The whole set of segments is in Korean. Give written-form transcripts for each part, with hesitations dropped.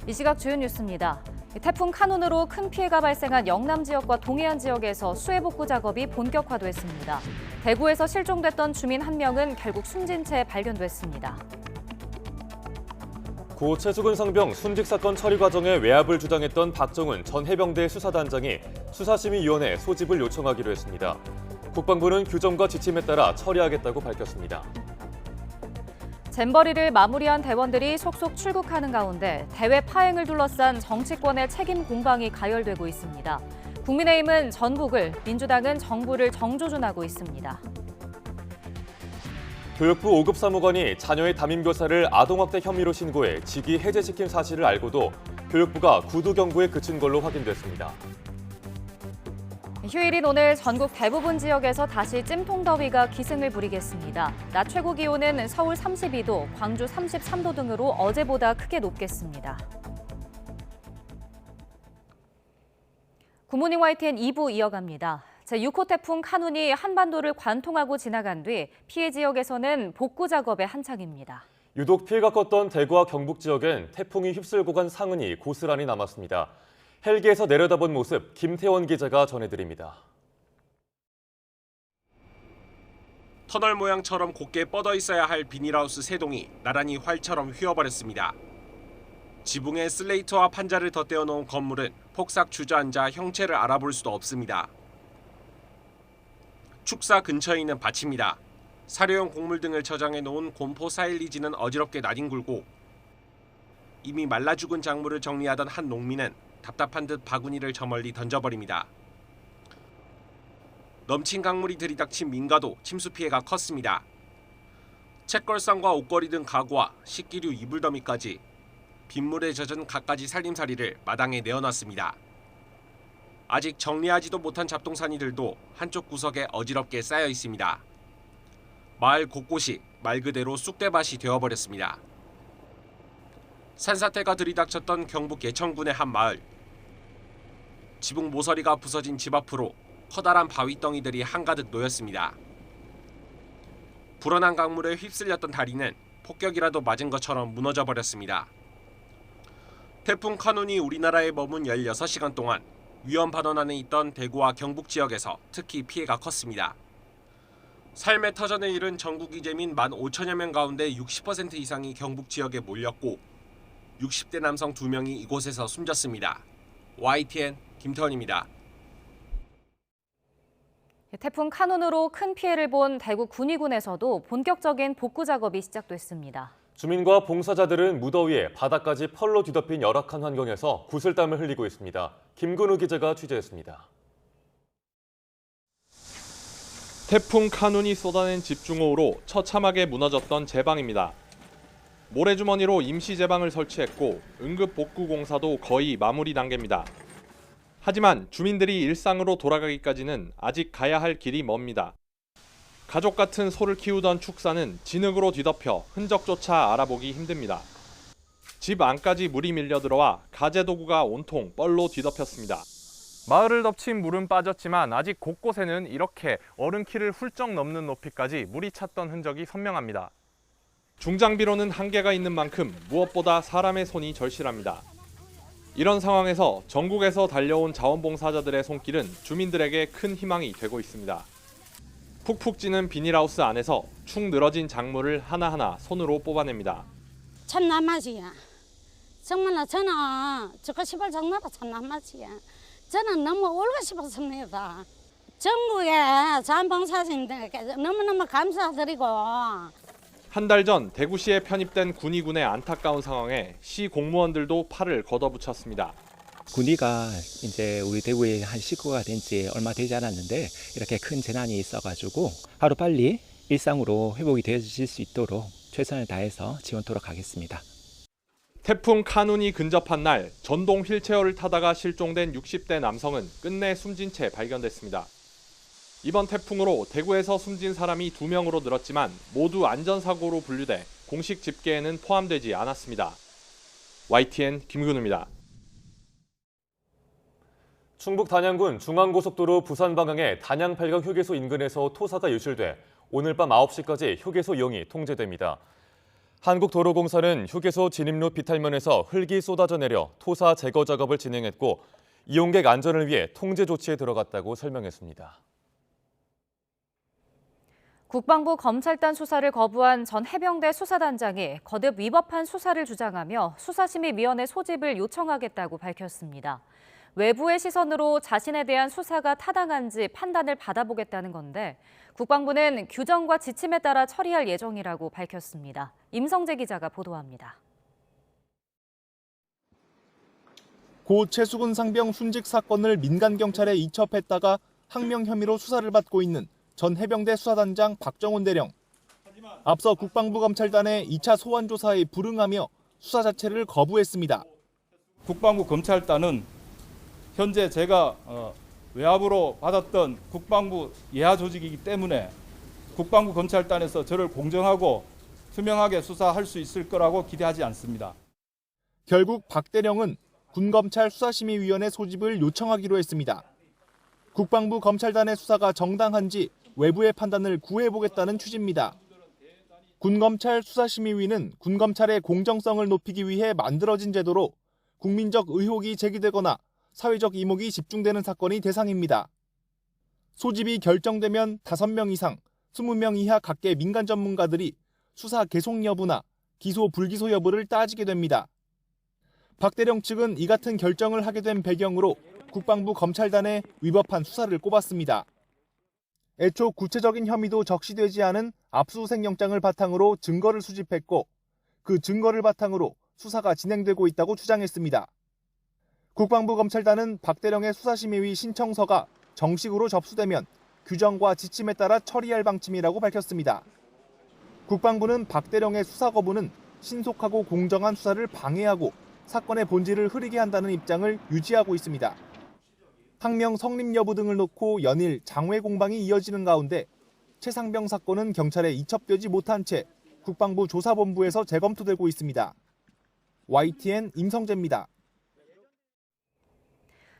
이 시각 주요 뉴스입니다. 태풍 카눈으로 큰 피해가 발생한 영남 지역과 동해안 지역에서 수해 복구 작업이 본격화됐습니다. 대구에서 실종됐던 주민 한 명은 결국 숨진 채 발견됐습니다. 고 최수근 상병 순직 사건 처리 과정에 외압을 주장했던 박정훈 전 해병대 수사단장이 수사심의위원회에 소집을 요청하기로 했습니다. 국방부는 규정과 지침에 따라 처리하겠다고 밝혔습니다. 잼버리를 마무리한 대원들이 속속 출국하는 가운데 대회 파행을 둘러싼 정치권의 책임 공방이 가열되고 있습니다. 국민의힘은 전국을, 민주당은 정부를 정조준하고 있습니다. 교육부 5급 사무관이 자녀의 담임교사를 아동학대 혐의로 신고해 직위 해제시킨 사실을 알고도 교육부가 구두 경고에 그친 걸로 확인됐습니다. 휴일인 오늘 전국 대부분 지역에서 다시 찜통더위가 기승을 부리겠습니다. 낮 최고 기온은 서울 32도, 광주 33도 등으로 어제보다 크게 높겠습니다. 굿모닝 YTN 2부 이어갑니다. 제6호 태풍 카눈이 한반도를 관통하고 지나간 뒤 피해 지역에서는 복구 작업에 한창입니다. 유독 피해가 컸던 대구와 경북 지역엔 태풍이 휩쓸고 간 상흔이 고스란히 남았습니다. 헬기에서 내려다본 모습 김태원 기자가 전해드립니다. 터널 모양처럼 곧게 뻗어 있어야 할 비닐하우스 3동이 나란히 활처럼 휘어버렸습니다. 지붕에 슬레이트와 판자를 덧대어 놓은 건물은 폭삭 주저앉아 형체를 알아볼 수도 없습니다. 축사 근처에 있는 밭입니다. 사료용 곡물 등을 저장해 놓은 곰포 사일리지는 어지럽게 나뒹굴고 이미 말라 죽은 작물을 정리하던 한 농민은 답답한 듯 바구니를 저 멀리 던져버립니다. 넘친 강물이 들이닥친 민가도 침수 피해가 컸습니다. 책걸상과 옷걸이 등 가구와 식기류 이불더미까지 빗물에 젖은 갖가지 살림살이를 마당에 내어놨습니다. 아직 정리하지도 못한 잡동사니들도 한쪽 구석에 어지럽게 쌓여 있습니다. 마을 곳곳이 말 그대로 쑥대밭이 되어버렸습니다. 산사태가 들이닥쳤던 경북 예천군의 한 마을. 지붕 모서리가 부서진 집 앞으로 커다란 바위덩이들이 한가득 놓였습니다. 불어난 강물에 휩쓸렸던 다리는 폭격이라도 맞은 것처럼 무너져 버렸습니다. 태풍 카눈이 우리나라에 머문 16시간 동안 위험 반원 안에 있던 대구와 경북 지역에서 특히 피해가 컸습니다. 삶의 터전에 이른 전국 이재민 15,000여 명 가운데 60% 이상이 경북 지역에 몰렸고 60대 남성 2명이 이곳에서 숨졌습니다. YTN 김태원입니다. 태풍 카눈으로 큰 피해를 본 대구 군위군에서도 본격적인 복구 작업이 시작됐습니다. 주민과 봉사자들은 무더위에 바닥까지 펄로 뒤덮인 열악한 환경에서 구슬땀을 흘리고 있습니다. 김근우 기자가 취재했습니다. 태풍 카눈이 쏟아낸 집중호우로 처참하게 무너졌던 제방입니다. 모래주머니로 임시 제방을 설치했고 응급 복구 공사도 거의 마무리 단계입니다. 하지만 주민들이 일상으로 돌아가기까지는 아직 가야 할 길이 멉니다. 가족 같은 소를 키우던 축사는 진흙으로 뒤덮여 흔적조차 알아보기 힘듭니다. 집 안까지 물이 밀려들어와 가재도구가 온통 뻘로 뒤덮였습니다. 마을을 덮친 물은 빠졌지만 아직 곳곳에는 이렇게 어른 키를 훌쩍 넘는 높이까지 물이 찼던 흔적이 선명합니다. 중장비로는 한계가 있는 만큼 무엇보다 사람의 손이 절실합니다. 이런 상황에서 전국에서 달려온 자원봉사자들의 손길은 주민들에게 큰 희망이 되고 있습니다. 푹푹 찌는 비닐하우스 안에서 축 늘어진 작물을 하나하나 손으로 뽑아냅니다. 참남맛이야. 정말 저는 저거 시발 정나라 참남맛이야. 저는 너무 울고 싶었습니다. 전국의 자원봉사자님들께 너무너무 감사드리고 한 달 전 대구시에 편입된 군위군의 안타까운 상황에 시 공무원들도 팔을 걷어붙였습니다. 군위가 이제 우리 대구에 한 식구가 된 지 얼마 되지 않았는데 이렇게 큰 재난이 있어가지고 하루빨리 일상으로 회복이 되어질 수 있도록 최선을 다해서 지원토록 하겠습니다. 태풍 카눈이 근접한 날 전동 휠체어를 타다가 실종된 60대 남성은 끝내 숨진 채 발견됐습니다. 이번 태풍으로 대구에서 숨진 사람이 2명으로 늘었지만 모두 안전사고로 분류돼 공식 집계에는 포함되지 않았습니다. YTN 김근우입니다. 충북 단양군 중앙고속도로 부산 방향의 단양-발광 휴게소 인근에서 토사가 유실돼 오늘 밤 9시까지 휴게소 이용이 통제됩니다. 한국도로공사는 휴게소 진입로 비탈면에서 흙이 쏟아져 내려 토사 제거 작업을 진행했고 이용객 안전을 위해 통제 조치에 들어갔다고 설명했습니다. 국방부 검찰단 수사를 거부한 전 해병대 수사단장이 거듭 위법한 수사를 주장하며 수사심의위원회 소집을 요청하겠다고 밝혔습니다. 외부의 시선으로 자신에 대한 수사가 타당한지 판단을 받아보겠다는 건데 국방부는 규정과 지침에 따라 처리할 예정이라고 밝혔습니다. 임성재 기자가 보도합니다. 고 최수근 상병 순직 사건을 민간 경찰에 이첩했다가 항명 혐의로 수사를 받고 있는 전 해병대 수사단장 박정훈 대령. 앞서 국방부 검찰단의 2차 소환 조사에 불응하며 수사 자체를 거부했습니다. 국방부 검찰단은 현재 제가 외압으로 받았던 국방부 예하 조직이기 때문에 국방부 검찰단에서 저를 공정하고 투명하게 수사할 수 있을 거라고 기대하지 않습니다. 결국 박 대령은 군검찰 수사심의위원회 소집을 요청하기로 했습니다. 국방부 검찰단의 수사가 정당한지 외부의 판단을 구해보겠다는 취지입니다. 군검찰 수사심의위는 군검찰의 공정성을 높이기 위해 만들어진 제도로 국민적 의혹이 제기되거나 사회적 이목이 집중되는 사건이 대상입니다. 소집이 결정되면 5명 이상, 20명 이하 각계 민간 전문가들이 수사 계속 여부나 기소 불기소 여부를 따지게 됩니다. 박 대령 측은 이 같은 결정을 하게 된 배경으로 국방부 검찰단의 위법한 수사를 꼽았습니다. 애초 구체적인 혐의도 적시되지 않은 압수수색 영장을 바탕으로 증거를 수집했고 그 증거를 바탕으로 수사가 진행되고 있다고 주장했습니다. 국방부 검찰단은 박 대령의 수사심의위 신청서가 정식으로 접수되면 규정과 지침에 따라 처리할 방침이라고 밝혔습니다. 국방부는 박 대령의 수사 거부는 신속하고 공정한 수사를 방해하고 사건의 본질을 흐리게 한다는 입장을 유지하고 있습니다. 항명 성립 여부 등을 놓고 연일 장외 공방이 이어지는 가운데 최상병 사건은 경찰에 이첩되지 못한 채 국방부 조사본부에서 재검토되고 있습니다. YTN 임성재입니다.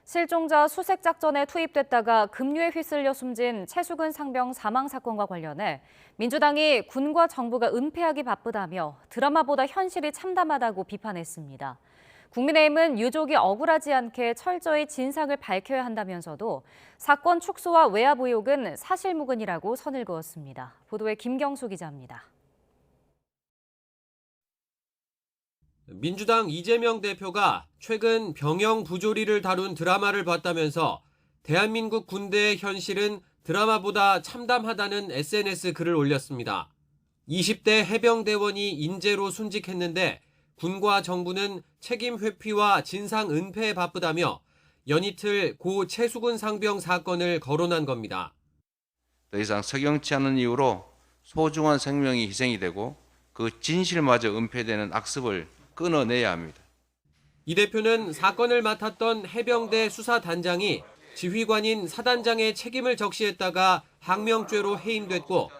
실종자 수색 작전에 투입됐다가 급류에 휩쓸려 숨진 최수근 상병 사망 사건과 관련해 민주당이 군과 정부가 은폐하기 바쁘다며 드라마보다 현실이 참담하다고 비판했습니다. 국민의힘은 유족이 억울하지 않게 철저히 진상을 밝혀야 한다면서도 사건 축소와 외압 의혹은 사실무근이라고 선을 그었습니다. 보도에 김경수 기자입니다. 민주당 이재명 대표가 최근 병영 부조리를 다룬 드라마를 봤다면서 대한민국 군대의 현실은 드라마보다 참담하다는 SNS 글을 올렸습니다. 20대 해병대원이 인재로 순직했는데 군과 정부는 책임 회피와 진상 은폐에 바쁘다며 연이틀 고 최수근 상병 사건을 거론한 겁니다. 더 이상 석영치 않은 이유로 소중한 생명이 희생이 되고 그 진실마저 은폐되는 악습을 끊어내야 합니다. 이 대표는 사건을 맡았던 해병대 수사단장이 지휘관인 사단장의 책임을 적시했다가 항명죄로 해임됐고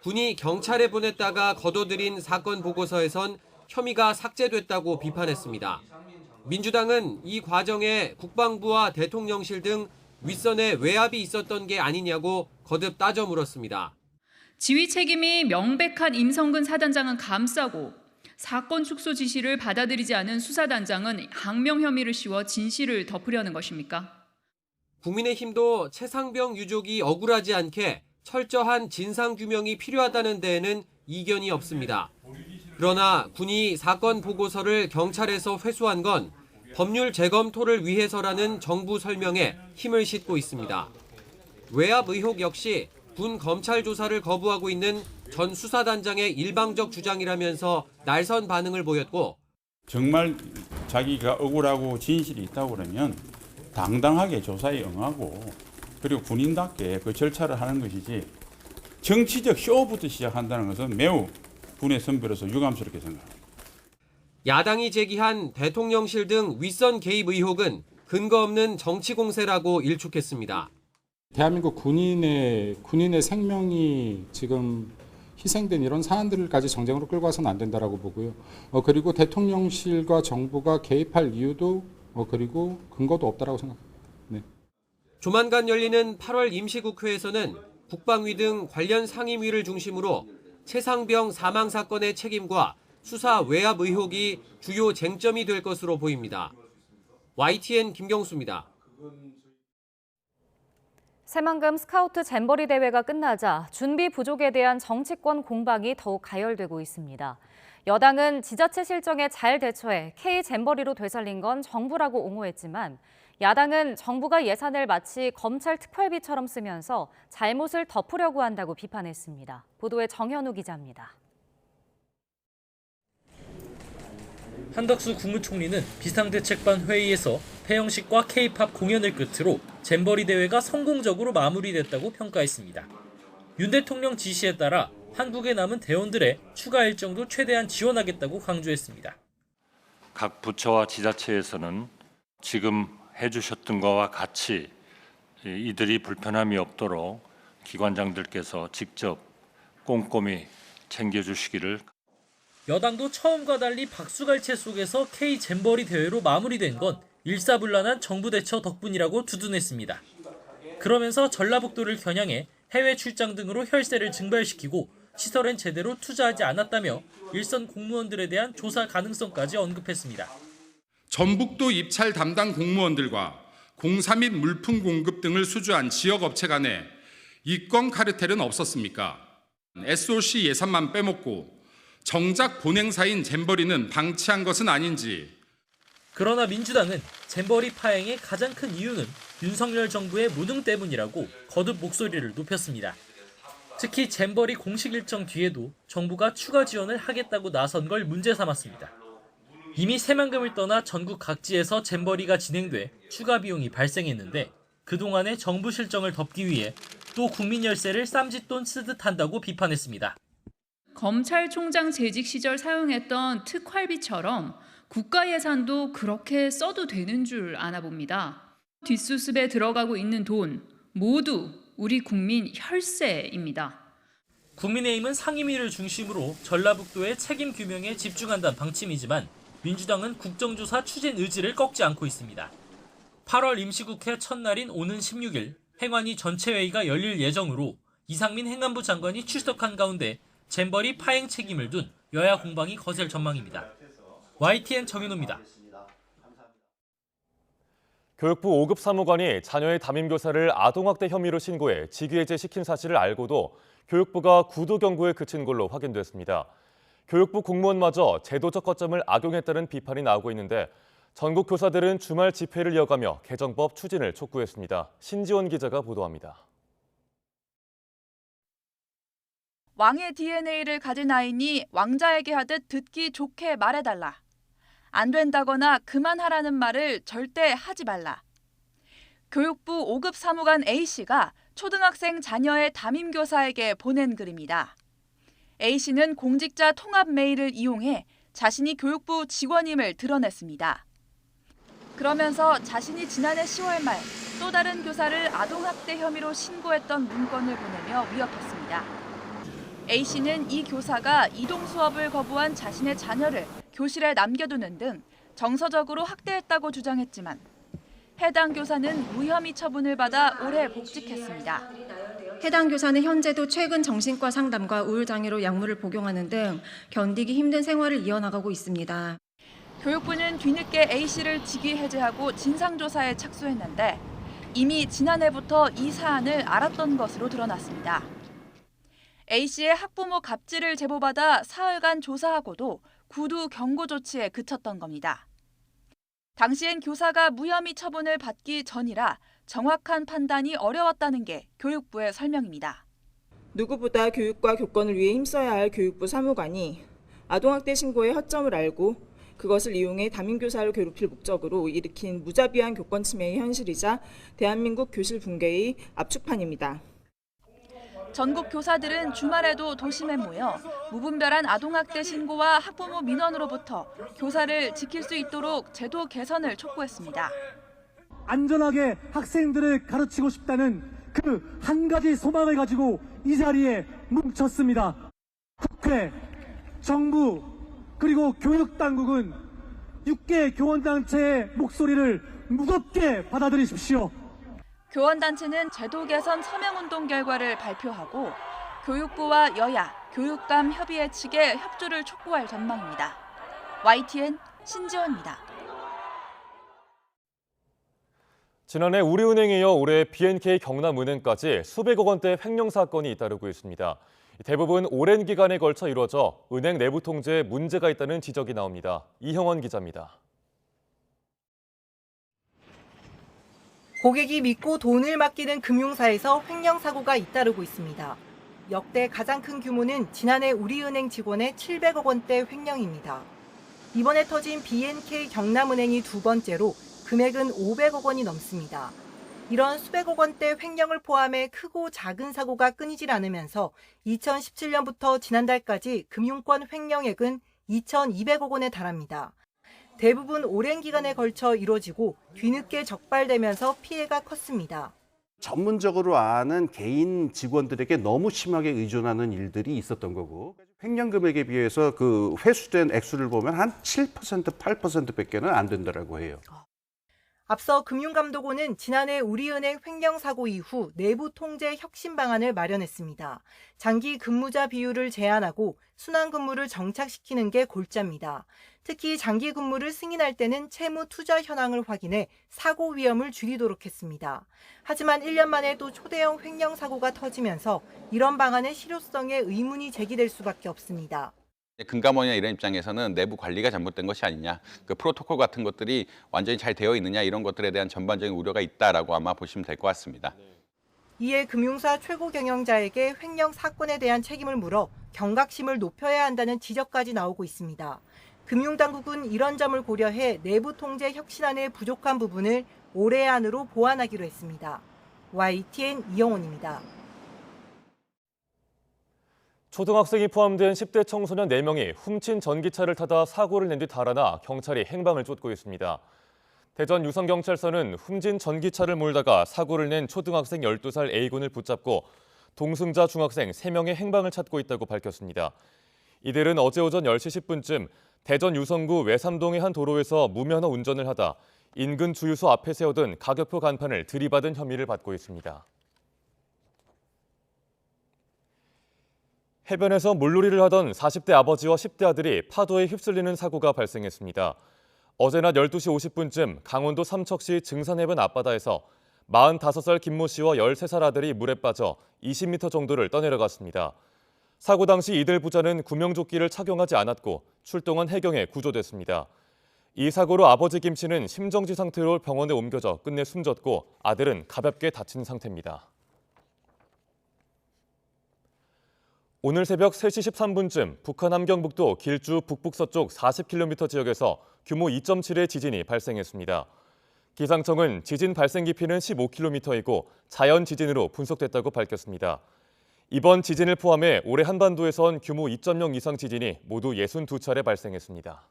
군이 경찰에 보냈다가 거둬들인 사건 보고서에선 혐의가 삭제됐다고 비판했습니다. 민주당은 이 과정에 국방부와 대통령실 등 윗선에 외압이 있었던 게 아니냐고 거듭 따져 물었습니다. 지휘 책임이 명백한 임성근 사단장은 감싸고 사건 축소 지시를 받아들이지 않은 수사단장은 항명 혐의를 씌워 진실을 덮으려는 것입니까? 국민의힘도 최상병 유족이 억울하지 않게 철저한 진상규명이 필요하다는 데에는 이견이 없습니다. 그러나 군이 사건 보고서를 경찰에서 회수한 건 법률 재검토를 위해서라는 정부 설명에 힘을 싣고 있습니다. 외압 의혹 역시 군 검찰 조사를 거부하고 있는 전 수사단장의 일방적 주장이라면서 날선 반응을 보였고 정말 자기가 억울하고 진실이 있다고 그러면 당당하게 조사에 응하고 그리고 군인답게 그 절차를 하는 것이지 정치적 쇼부터 시작한다는 것은 매우 군의 선배로서 유감스럽게 생각합니다. 야당이 제기한 대통령실 등 윗선 개입 의혹은 근거 없는 정치 공세라고 일축했습니다. 대한민국 군인의 생명이 지금 희생된 이런 사안들까지 정쟁으로 끌고 와서는 안 된다라고 보고요. 그리고 대통령실과 정부가 개입할 이유도 그리고 근거도 없다라고 생각합니다. 네. 조만간 열리는 8월 임시국회에서는 국방위 등 관련 상임위를 중심으로 최상병 사망 사건의 책임과 수사 외압 의혹이 주요 쟁점이 될 것으로 보입니다. YTN 김경수입니다. 새만금 스카우트 잼버리 대회가 끝나자 준비 부족에 대한 정치권 공방이 더욱 가열되고 있습니다. 여당은 지자체 실정에 잘 대처해 K 잼버리로 되살린 건 정부라고 옹호했지만 야당은 정부가 예산을 마치 검찰 특활비처럼 쓰면서 잘못을 덮으려고 한다고 비판했습니다. 보도에 정현우 기자입니다. 한덕수 국무총리는 비상대책반 회의에서 폐영식과 K-팝 공연을 끝으로 잼버리 대회가 성공적으로 마무리됐다고 평가했습니다. 윤 대통령 지시에 따라 한국에 남은 대원들의 추가 일정도 최대한 지원하겠다고 강조했습니다. 각 부처와 지자체에서는 지금 해주셨던 것과 같이 이들이 불편함이 없도록 기관장들께서 직접 꼼꼼히 챙겨주시기를. 여당도 처음과 달리 박수갈채 속에서 K 잼버리 대회로 마무리된 건 일사불란한 정부 대처 덕분이라고 두둔했습니다. 그러면서 전라북도를 겨냥해 해외 출장 등으로 혈세를 증발시키고 시설엔 제대로 투자하지 않았다며 일선 공무원들에 대한 조사 가능성까지 언급했습니다. 전북도 입찰 담당 공무원들과 공사 및 물품 공급 등을 수주한 지역업체 간에 이권 카르텔은 없었습니까? SOC 예산만 빼먹고 정작 본행사인 잼버리는 방치한 것은 아닌지. 그러나 민주당은 잼버리 파행의 가장 큰 이유는 윤석열 정부의 무능 때문이라고 거듭 목소리를 높였습니다. 특히 잼버리 공식 일정 뒤에도 정부가 추가 지원을 하겠다고 나선 걸 문제 삼았습니다. 이미 새만금을 떠나 전국 각지에서 잼버리가 진행돼 추가 비용이 발생했는데 그동안의 정부 실정을 덮기 위해 또 국민 열세를 쌈짓돈 쓰듯 한다고 비판했습니다. 검찰총장 재직 시절 사용했던 특활비처럼 국가 예산도 그렇게 써도 되는 줄 아나 봅니다. 뒷수습에 들어가고 있는 돈 모두 우리 국민 혈세입니다. 국민의힘은 상임위를 중심으로 전라북도의 책임 규명에 집중한다는 방침이지만 민주당은 국정조사 추진 의지를 꺾지 않고 있습니다. 8월 임시국회 첫날인 오는 16일 행안위 전체회의가 열릴 예정으로 이상민 행안부 장관이 출석한 가운데 잼버리 파행 책임을 둔 여야 공방이 거셀 전망입니다. YTN 정현우입니다. 교육부 5급 사무관이 자녀의 담임교사를 아동학대 혐의로 신고해 직위해제시킨 사실을 알고도 교육부가 구두 경고에 그친 걸로 확인됐습니다. 교육부 공무원마저 제도적 거점을 악용했다는 비판이 나오고 있는데 전국 교사들은 주말 집회를 이어가며 개정법 추진을 촉구했습니다. 신지원 기자가 보도합니다. 왕의 DNA를 가진 아이니 왕자에게 하듯 듣기 좋게 말해달라. 안 된다거나 그만하라는 말을 절대 하지 말라. 교육부 5급 사무관 A씨가 초등학생 자녀의 담임교사에게 보낸 글입니다. A씨는 공직자 통합 메일을 이용해 자신이 교육부 직원임을 드러냈습니다. 그러면서 자신이 지난해 10월 말 또 다른 교사를 아동학대 혐의로 신고했던 문건을 보내며 위협했습니다. A씨는 이 교사가 이동 수업을 거부한 자신의 자녀를 교실에 남겨두는 등 정서적으로 학대했다고 주장했지만 해당 교사는 무혐의 처분을 받아 올해 복직했습니다. 해당 교사는 현재도 최근 정신과 상담과 우울장애로 약물을 복용하는 등 견디기 힘든 생활을 이어나가고 있습니다. 교육부는 뒤늦게 A씨를 직위 해제하고 진상조사에 착수했는데 이미 지난해부터 이 사안을 알았던 것으로 드러났습니다. A씨의 학부모 갑질을 제보받아 사흘간 조사하고도 구두 경고 조치에 그쳤던 겁니다. 당시엔 교사가 무혐의 처분을 받기 전이라 정확한 판단이 어려웠다는 게 교육부의 설명입니다. 누구보다 교육과 교권을 위해 힘써야 할 교육부 사무관이 아동학대 신고의 허점을 알고 그것을 이용해 담임교사를 괴롭힐 목적으로 일으킨 무자비한 교권 침해의 현실이자 대한민국 교실 붕괴의 압축판입니다. 전국 교사들은 주말에도 도심에 모여 무분별한 아동학대 신고와 학부모 민원으로부터 교사를 지킬 수 있도록 제도 개선을 촉구했습니다. 안전하게 학생들을 가르치고 싶다는 그 한 가지 소망을 가지고 이 자리에 뭉쳤습니다. 국회, 정부, 그리고 교육당국은 6개 교원단체의 목소리를 무겁게 받아들이십시오. 교원단체는 제도 개선 서명운동 결과를 발표하고 교육부와 여야, 교육감 협의회 측에 협조를 촉구할 전망입니다. YTN 신지원입니다. 지난해 우리은행에 이어 올해 BNK 경남은행까지 수백억 원대 횡령 사건이 잇따르고 있습니다. 대부분 오랜 기간에 걸쳐 이루어져 은행 내부 통제에 문제가 있다는 지적이 나옵니다. 이형원 기자입니다. 고객이 믿고 돈을 맡기는 금융사에서 횡령 사고가 잇따르고 있습니다. 역대 가장 큰 규모는 지난해 우리은행 직원의 700억 원대 횡령입니다. 이번에 터진 BNK 경남은행이 두 번째로 금액은 500억 원이 넘습니다. 이런 수백억 원대 횡령을 포함해 크고 작은 사고가 끊이질 않으면서 2017년부터 지난달까지 금융권 횡령액은 2,200억 원에 달합니다. 대부분 오랜 기간에 걸쳐 이루어지고 뒤늦게 적발되면서 피해가 컸습니다. 전문적으로 아는 개인 직원들에게 너무 심하게 의존하는 일들이 있었던 거고, 횡령 금액에 비해서 그 회수된 액수를 보면 한 7%, 8%밖에는 안 된다라고 해요. 앞서 금융감독원은 지난해 우리은행 횡령 사고 이후 내부 통제 혁신 방안을 마련했습니다. 장기 근무자 비율을 제한하고 순환 근무를 정착시키는 게 골자입니다. 특히 장기 근무를 승인할 때는 채무 투자 현황을 확인해 사고 위험을 줄이도록 했습니다. 하지만 1년 만에 또 초대형 횡령 사고가 터지면서 이런 방안의 실효성에 의문이 제기될 수밖에 없습니다. 금감원이나 이런 입장에서는 내부 관리가 잘못된 것이 아니냐, 그 프로토콜 같은 것들이 완전히 잘 되어 있느냐, 이런 것들에 대한 전반적인 우려가 있다라고 아마 보시면 될 것 같습니다. 이에 금융사 최고 경영자에게 횡령 사건에 대한 책임을 물어 경각심을 높여야 한다는 지적까지 나오고 있습니다. 금융당국은 이런 점을 고려해 내부 통제 혁신안의 부족한 부분을 올해 안으로 보완하기로 했습니다. YTN 이영원입니다. 초등학생이 포함된 10대 청소년 4명이 훔친 전기차를 타다 사고를 낸 뒤 달아나 경찰이 행방을 쫓고 있습니다. 대전 유성경찰서는 훔친 전기차를 몰다가 사고를 낸 초등학생 12살 A군을 붙잡고 동승자 중학생 3명의 행방을 찾고 있다고 밝혔습니다. 이들은 어제 오전 10시 10분쯤 대전 유성구 외삼동의 한 도로에서 무면허 운전을 하다 인근 주유소 앞에 세워둔 가격표 간판을 들이받은 혐의를 받고 있습니다. 해변에서 물놀이를 하던 40대 아버지와 10대 아들이 파도에 휩쓸리는 사고가 발생했습니다. 어제 낮 12시 50분쯤 강원도 삼척시 증산해변 앞바다에서 45살 김모 씨와 13살 아들이 물에 빠져 20m 정도를 떠내려갔습니다. 사고 당시 이들 부자는 구명조끼를 착용하지 않았고 출동한 해경에 구조됐습니다. 이 사고로 아버지 김 씨는 심정지 상태로 병원에 옮겨져 끝내 숨졌고 아들은 가볍게 다친 상태입니다. 오늘 새벽 3시 13분쯤 북한 함경북도 길주 북북서쪽 40km 지역에서 규모 2.7의 지진이 발생했습니다. 기상청은 지진 발생 깊이는 15km이고 자연 지진으로 분석됐다고 밝혔습니다. 이번 지진을 포함해 올해 한반도에선 규모 2.0 이상 지진이 모두 62차례 발생했습니다.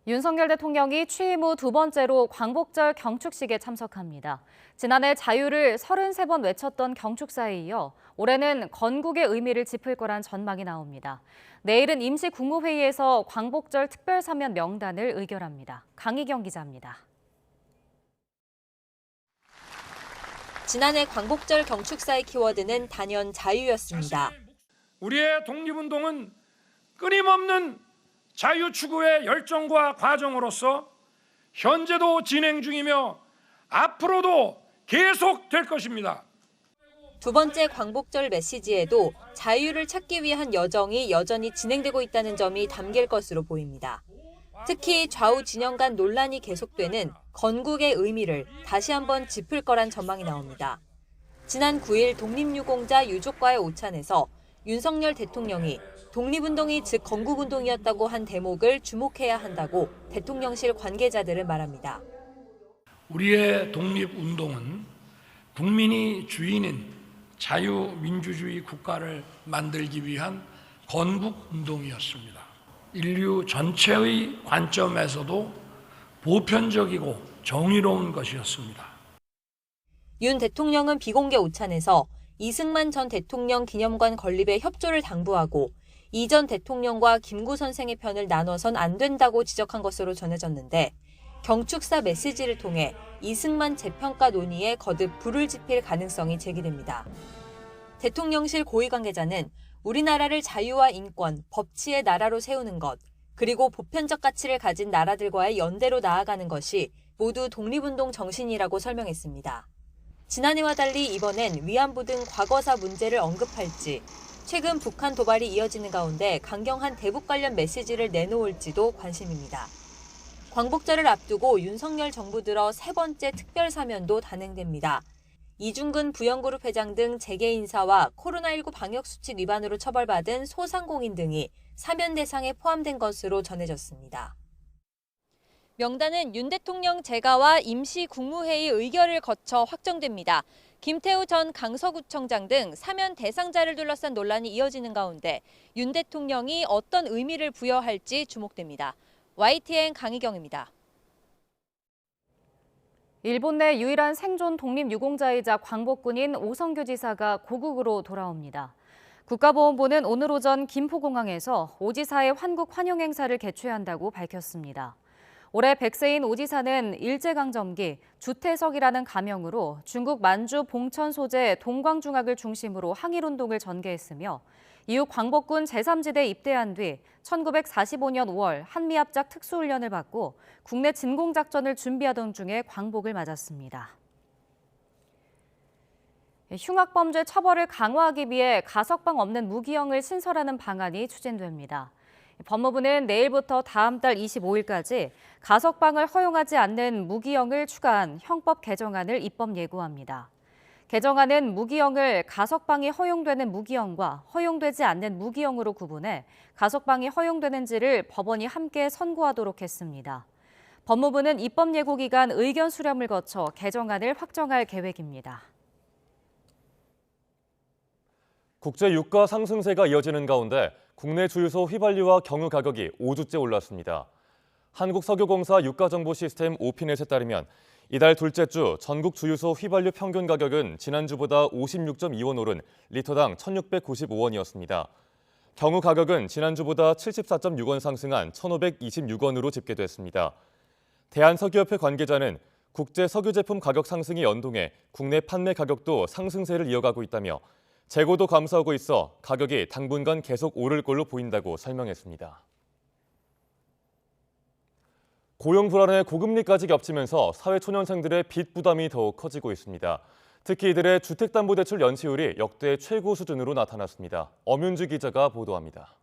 윤석열 대통령이 취임 후 두 번째로 광복절 경축식에 참석합니다. 지난해 자유를 33번 외쳤던 경축사에 이어 올해는 건국의 의미를 짚을 거란 전망이 나옵니다. 내일은 임시 국무회의에서 광복절 특별사면 명단을 의결합니다. 강희경 기자입니다. 지난해 광복절 경축사의 키워드는 단연 자유였습니다. 우리의 독립운동은 끊임없는 자유 추구의 열정과 과정으로서 현재도 진행 중이며 앞으로도 계속될 것입니다. 두 번째 광복절 메시지에도 자유를 찾기 위한 여정이 여전히 진행되고 있다는 점이 담길 것으로 보입니다. 특히 좌우 진영 간 논란이 계속되는 건국의 의미를 다시 한번 짚을 거란 전망이 나옵니다. 지난 9일 독립유공자 유족과의 오찬에서 윤석열 대통령이 독립운동이 즉 건국운동이었다고 한 대목을 주목해야 한다고 대통령실 관계자들은 말합니다. 우리의 독립운동은 국민이 주인인 자유민주주의 국가를 만들기 위한 건국운동이었습니다. 인류 전체의 관점에서도 보편적이고 정의로운 것이었습니다. 윤 대통령은 비공개 오찬에서 이승만 전 대통령 기념관 건립에 협조를 당부하고 이 전 대통령과 김구 선생의 편을 나눠선 안 된다고 지적한 것으로 전해졌는데 경축사 메시지를 통해 이승만 재평가 논의에 거듭 불을 지필 가능성이 제기됩니다. 대통령실 고위 관계자는 우리나라를 자유와 인권, 법치의 나라로 세우는 것, 그리고 보편적 가치를 가진 나라들과의 연대로 나아가는 것이 모두 독립운동 정신이라고 설명했습니다. 지난해와 달리 이번엔 위안부 등 과거사 문제를 언급할지, 최근 북한 도발이 이어지는 가운데 강경한 대북 관련 메시지를 내놓을지도 관심입니다. 광복절을 앞두고 윤석열 정부 들어 세 번째 특별 사면도 단행됩니다. 이중근 부영그룹 회장 등 재계 인사와 코로나19 방역수칙 위반으로 처벌받은 소상공인 등이 사면 대상에 포함된 것으로 전해졌습니다. 명단은 윤 대통령 재가와 임시 국무회의 의결을 거쳐 확정됩니다. 김태우 전 강서구청장 등 사면 대상자를 둘러싼 논란이 이어지는 가운데 윤 대통령이 어떤 의미를 부여할지 주목됩니다. YTN 강희경입니다. 일본 내 유일한 생존 독립유공자이자 광복군인 오성규 지사가 고국으로 돌아옵니다. 국가보훈부는 오늘 오전 김포공항에서 오 지사의 환국 환영 행사를 개최한다고 밝혔습니다. 올해 100세인 오 지사는 일제강점기 주태석이라는 가명으로 중국 만주 봉천 소재 동광중학을 중심으로 항일운동을 전개했으며 이후 광복군 제3지대에 입대한 뒤 1945년 5월 한미합작 특수훈련을 받고 국내 진공작전을 준비하던 중에 광복을 맞았습니다. 흉악범죄 처벌을 강화하기 위해 가석방 없는 무기형을 신설하는 방안이 추진됩니다. 법무부는 내일부터 다음 달 25일까지 가석방을 허용하지 않는 무기형을 추가한 형법 개정안을 입법 예고합니다. 개정안은 무기형을 가석방이 허용되는 무기형과 허용되지 않는 무기형으로 구분해 가석방이 허용되는지를 법원이 함께 선고하도록 했습니다. 법무부는 입법 예고 기간 의견 수렴을 거쳐 개정안을 확정할 계획입니다. 국제 유가 상승세가 이어지는 가운데 국내 주유소 휘발유와 경유 가격이 5주째 올랐습니다. 한국석유공사 유가정보 시스템 오피넷에 따르면 이달 둘째 주 전국 주유소 휘발유 평균 가격은 지난주보다 56.2원 오른 리터당 1,695원이었습니다. 경유 가격은 지난주보다 74.6원 상승한 1,526원으로 집계됐습니다. 대한석유협회 관계자는 국제 석유 제품 가격 상승이 연동해 국내 판매 가격도 상승세를 이어가고 있다며 재고도 감소하고 있어 가격이 당분간 계속 오를 걸로 보인다고 설명했습니다. 고용 불안에 고금리까지 겹치면서 사회초년생들의 빚 부담이 더욱 커지고 있습니다. 특히 이들의 주택담보대출 연체율이 역대 최고 수준으로 나타났습니다. 엄윤주 기자가 보도합니다.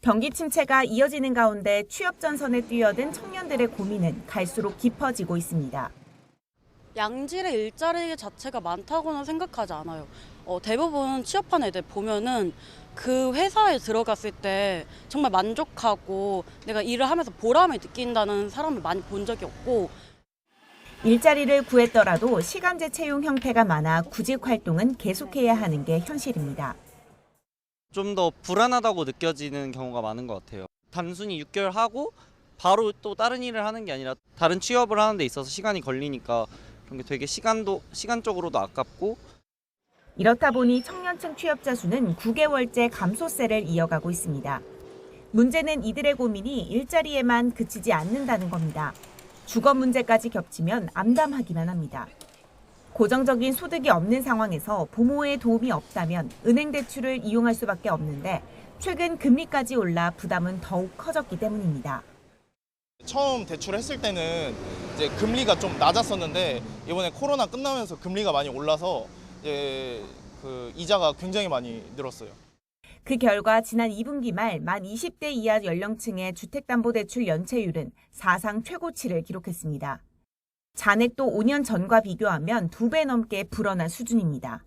경기 침체가 이어지는 가운데 취업 전선에 뛰어든 청년들의 고민은 갈수록 깊어지고 있습니다. 양질의 일자리 자체가 많다고는 생각하지 않아요. 대부분 취업한 애들 보면은 그 회사에 들어갔을 때 정말 만족하고 내가 일을 하면서 보람을 느낀다는 사람을 많이 본 적이 없고, 일자리를 구했더라도 시간제 채용 형태가 많아 구직 활동은 계속해야 하는 게 현실입니다. 좀 더 불안하다고 느껴지는 경우가 많은 것 같아요. 단순히 6개월 하고 바로 또 다른 일을 하는 게 아니라 다른 취업을 하는 데 있어서 시간이 걸리니까 그런 게 되게 시간적으로도 아깝고. 이렇다 보니 청년층 취업자 수는 9개월째 감소세를 이어가고 있습니다. 문제는 이들의 고민이 일자리에만 그치지 않는다는 겁니다. 주거 문제까지 겹치면 암담하기만 합니다. 고정적인 소득이 없는 상황에서 부모의 도움이 없다면 은행 대출을 이용할 수밖에 없는데 최근 금리까지 올라 부담은 더욱 커졌기 때문입니다. 처음 대출했을 때는 이제 금리가 좀 낮았었는데 이번에 코로나 끝나면서 금리가 많이 올라서 이제 그 이자가 굉장히 많이 늘었어요. 그 결과 지난 2분기 말 만 20대 이하 연령층의 주택담보대출 연체율은 사상 최고치를 기록했습니다. 잔액도 5년 전과 비교하면 2배 넘게 불어난 수준입니다.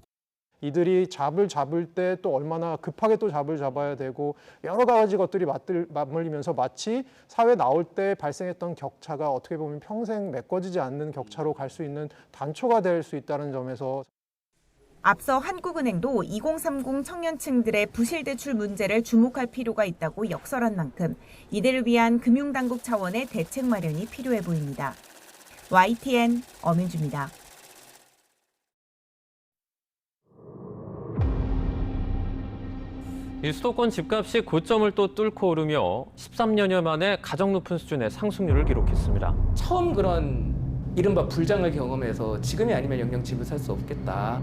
이들이 잡을 때 또 얼마나 급하게 또 잡아야 되고 여러 가지 것들이 맞물리면서 마치 사회 나올 때 발생했던 격차가 어떻게 보면 평생 메꿔지지 않는 격차로 갈 수 있는 단초가 될 수 있다는 점에서 앞서 한국은행도 2030 청년층들의 부실대출 문제를 주목할 필요가 있다고 역설한 만큼 이들을 위한 금융당국 차원의 대책 마련이 필요해 보입니다. YTN 엄윤주입니다. 이 수도권 집값이 고점을 또 뚫고 오르며 13년여 만에 가장 높은 수준의 상승률을 기록했습니다. 처음 그런 이른바 불장을 경험해서 지금이 아니면 영영 집을 살 수 없겠다.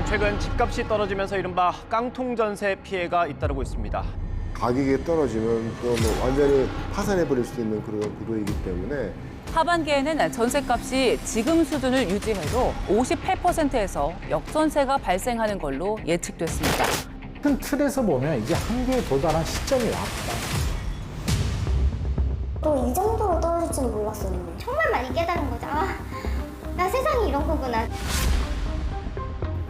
최근 집값이 떨어지면서 이른바 깡통 전세 피해가 잇따르고 있습니다. 가격이 떨어지면 또 뭐 완전히 파산해버릴 수 있는 그런 구도이기 때문에 하반기에는 전세값이 지금 수준을 유지해도 58%에서 역전세가 발생하는 걸로 예측됐습니다. 큰 틀에서 보면 이제 한계에 도달한 시점이 왔다. 또 이 정도로 떨어질 줄은 몰랐었는데 정말 많이 깨달은 거죠. 나 세상이 이런 거구나.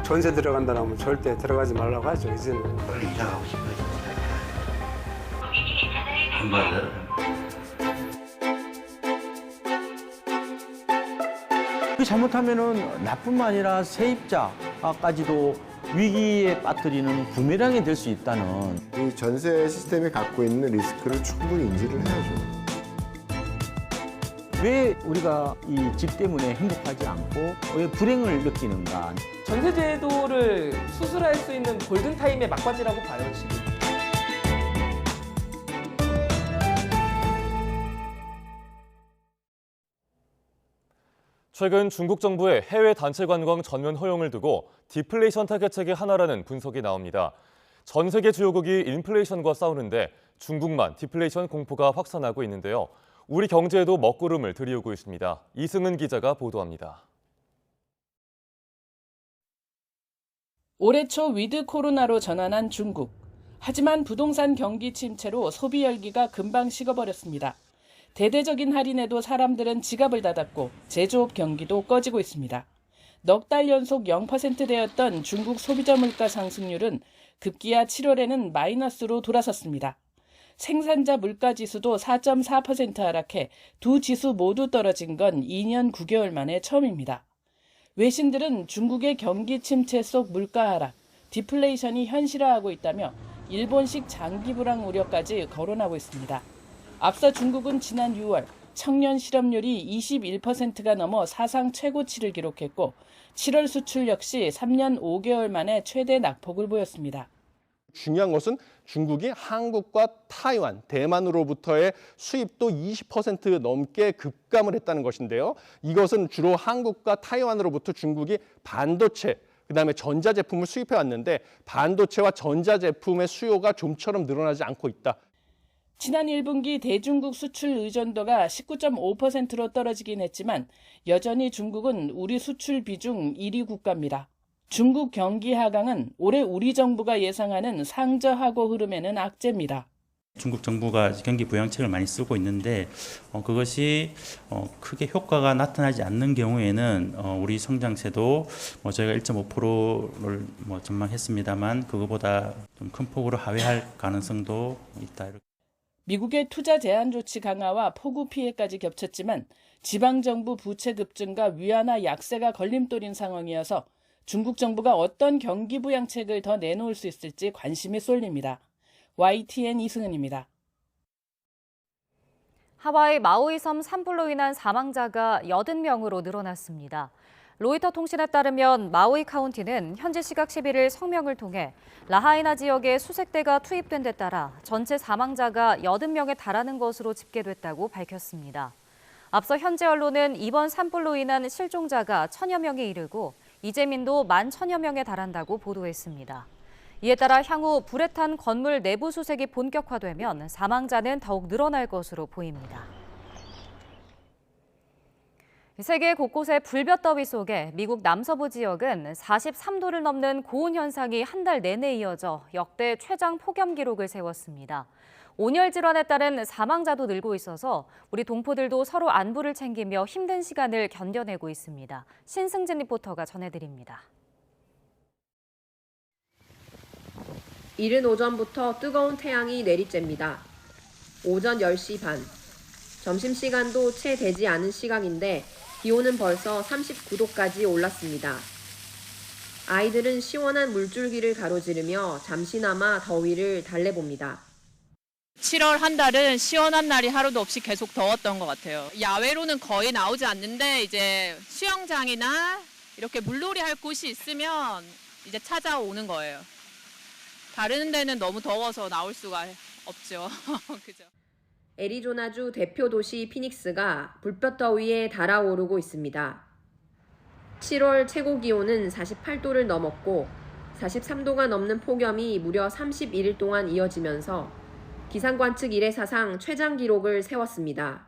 전세 들어간다면 절대 들어가지 말라고 하죠. 이제는. 빨리 이사 가고 싶어요. 안 받아요. 잘못하면은 나뿐만 아니라 세입자까지도 위기에 빠뜨리는 부메랑이 될 수 있다는. 이 전세 시스템이 갖고 있는 리스크를 충분히 인지를 해야죠. 왜 우리가 이 집 때문에 행복하지 않고 왜 불행을 느끼는가? 전세 제도를 수술할 수 있는 골든타임의 막바지라고 봐요, 지금. 최근 중국 정부의 해외 단체 관광 전면 허용을 두고 디플레이션 타겟책의 하나라는 분석이 나옵니다. 전 세계 주요국이 인플레이션과 싸우는데 중국만 디플레이션 공포가 확산하고 있는데요. 우리 경제에도 먹구름을 들이우고 있습니다. 이승은 기자가 보도합니다. 올해 초 위드 코로나로 전환한 중국. 하지만 부동산 경기 침체로 소비 열기가 금방 식어버렸습니다. 대대적인 할인에도 사람들은 지갑을 닫았고 제조업 경기도 꺼지고 있습니다. 넉 달 연속 0%대였던 중국 소비자 물가 상승률은 급기야 7월에는 마이너스로 돌아섰습니다. 생산자 물가 지수도 4.4% 하락해 두 지수 모두 떨어진 건 2년 9개월 만에 처음입니다. 외신들은 중국의 경기 침체 속 물가 하락, 디플레이션이 현실화하고 있다며 일본식 장기 불황 우려까지 거론하고 있습니다. 앞서 중국은 지난 6월 청년 실업률이 21%가 넘어 사상 최고치를 기록했고 7월 수출 역시 3년 5개월 만에 최대 낙폭을 보였습니다. 중요한 것은 중국이 한국과 타이완, 대만으로부터의 수입도 20% 넘게 급감을 했다는 것인데요. 이것은 주로 한국과 타이완으로부터 중국이 반도체, 그다음에 전자제품을 수입해 왔는데 반도체와 전자제품의 수요가 좀처럼 늘어나지 않고 있다. 지난 1분기 대중국 수출 의존도가 19.5%로 떨어지긴 했지만 여전히 중국은 우리 수출 비중 1위 국가입니다. 중국 경기 하강은 올해 우리 정부가 예상하는 상저하고 흐름에는 악재입니다. 중국 정부가 경기 부양책을 많이 쓰고 있는데 그것이 크게 효과가 나타나지 않는 경우에는 우리 성장세도 저희가 1.5%를 전망했습니다만 그거보다 좀 큰 폭으로 하회할 가능성도 있다. 미국의 투자 제한 조치 강화와 폭우 피해까지 겹쳤지만 지방정부 부채 급증과 위안화 약세가 걸림돌인 상황이어서 중국 정부가 어떤 경기 부양책을 더 내놓을 수 있을지 관심이 쏠립니다. YTN 이승은입니다. 하와이 마우이 섬 산불로 인한 사망자가 80명으로 늘어났습니다. 로이터 통신에 따르면 마우이 카운티는 현지 시각 11일 성명을 통해 라하이나 지역에 수색대가 투입된 데 따라 전체 사망자가 80명에 달하는 것으로 집계됐다고 밝혔습니다. 앞서 현지 언론은 이번 산불로 인한 실종자가 1000여 명에 이르고 이재민도 11,000여 명에 달한다고 보도했습니다. 이에 따라 향후 불에 탄 건물 내부 수색이 본격화되면 사망자는 더욱 늘어날 것으로 보입니다. 세계 곳곳의 불볕더위 속에 미국 남서부 지역은 43도를 넘는 고온 현상이 한 달 내내 이어져 역대 최장 폭염 기록을 세웠습니다. 온열 질환에 따른 사망자도 늘고 있어서 우리 동포들도 서로 안부를 챙기며 힘든 시간을 견뎌내고 있습니다. 신승진 리포터가 전해드립니다. 이른 오전부터 뜨거운 태양이 내리쬐입니다. 오전 10시 반. 점심시간도 채 되지 않은 시각인데 기온은 벌써 39도까지 올랐습니다. 아이들은 시원한 물줄기를 가로지르며 잠시나마 더위를 달래봅니다. 7월 한 달은 시원한 날이 하루도 없이 계속 더웠던 것 같아요. 야외로는 거의 나오지 않는데 이제 수영장이나 이렇게 물놀이 할 곳이 있으면 이제 찾아오는 거예요. 다른 데는 너무 더워서 나올 수가 없죠. 그죠? 애리조나주 대표 도시 피닉스가 불볕더위에 달아오르고 있습니다. 7월 최고 기온은 48도를 넘었고 43도가 넘는 폭염이 무려 31일 동안 이어지면서 기상관측 이래사상 최장 기록을 세웠습니다.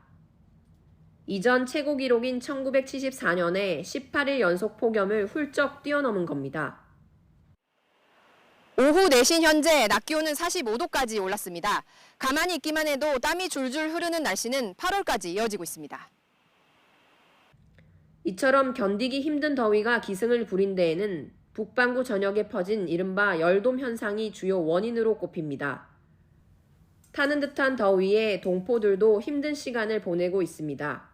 이전 최고 기록인 1974년에 18일 연속 폭염을 훌쩍 뛰어넘은 겁니다. 오후 4시 현재 낮 기온은 45도까지 올랐습니다. 가만히 있기만 해도 땀이 줄줄 흐르는 날씨는 8월까지 이어지고 있습니다. 이처럼 견디기 힘든 더위가 기승을 부린 데에는 북반구 전역에 퍼진 이른바 열돔 현상이 주요 원인으로 꼽힙니다. 타는 듯한 더위에 동포들도 힘든 시간을 보내고 있습니다.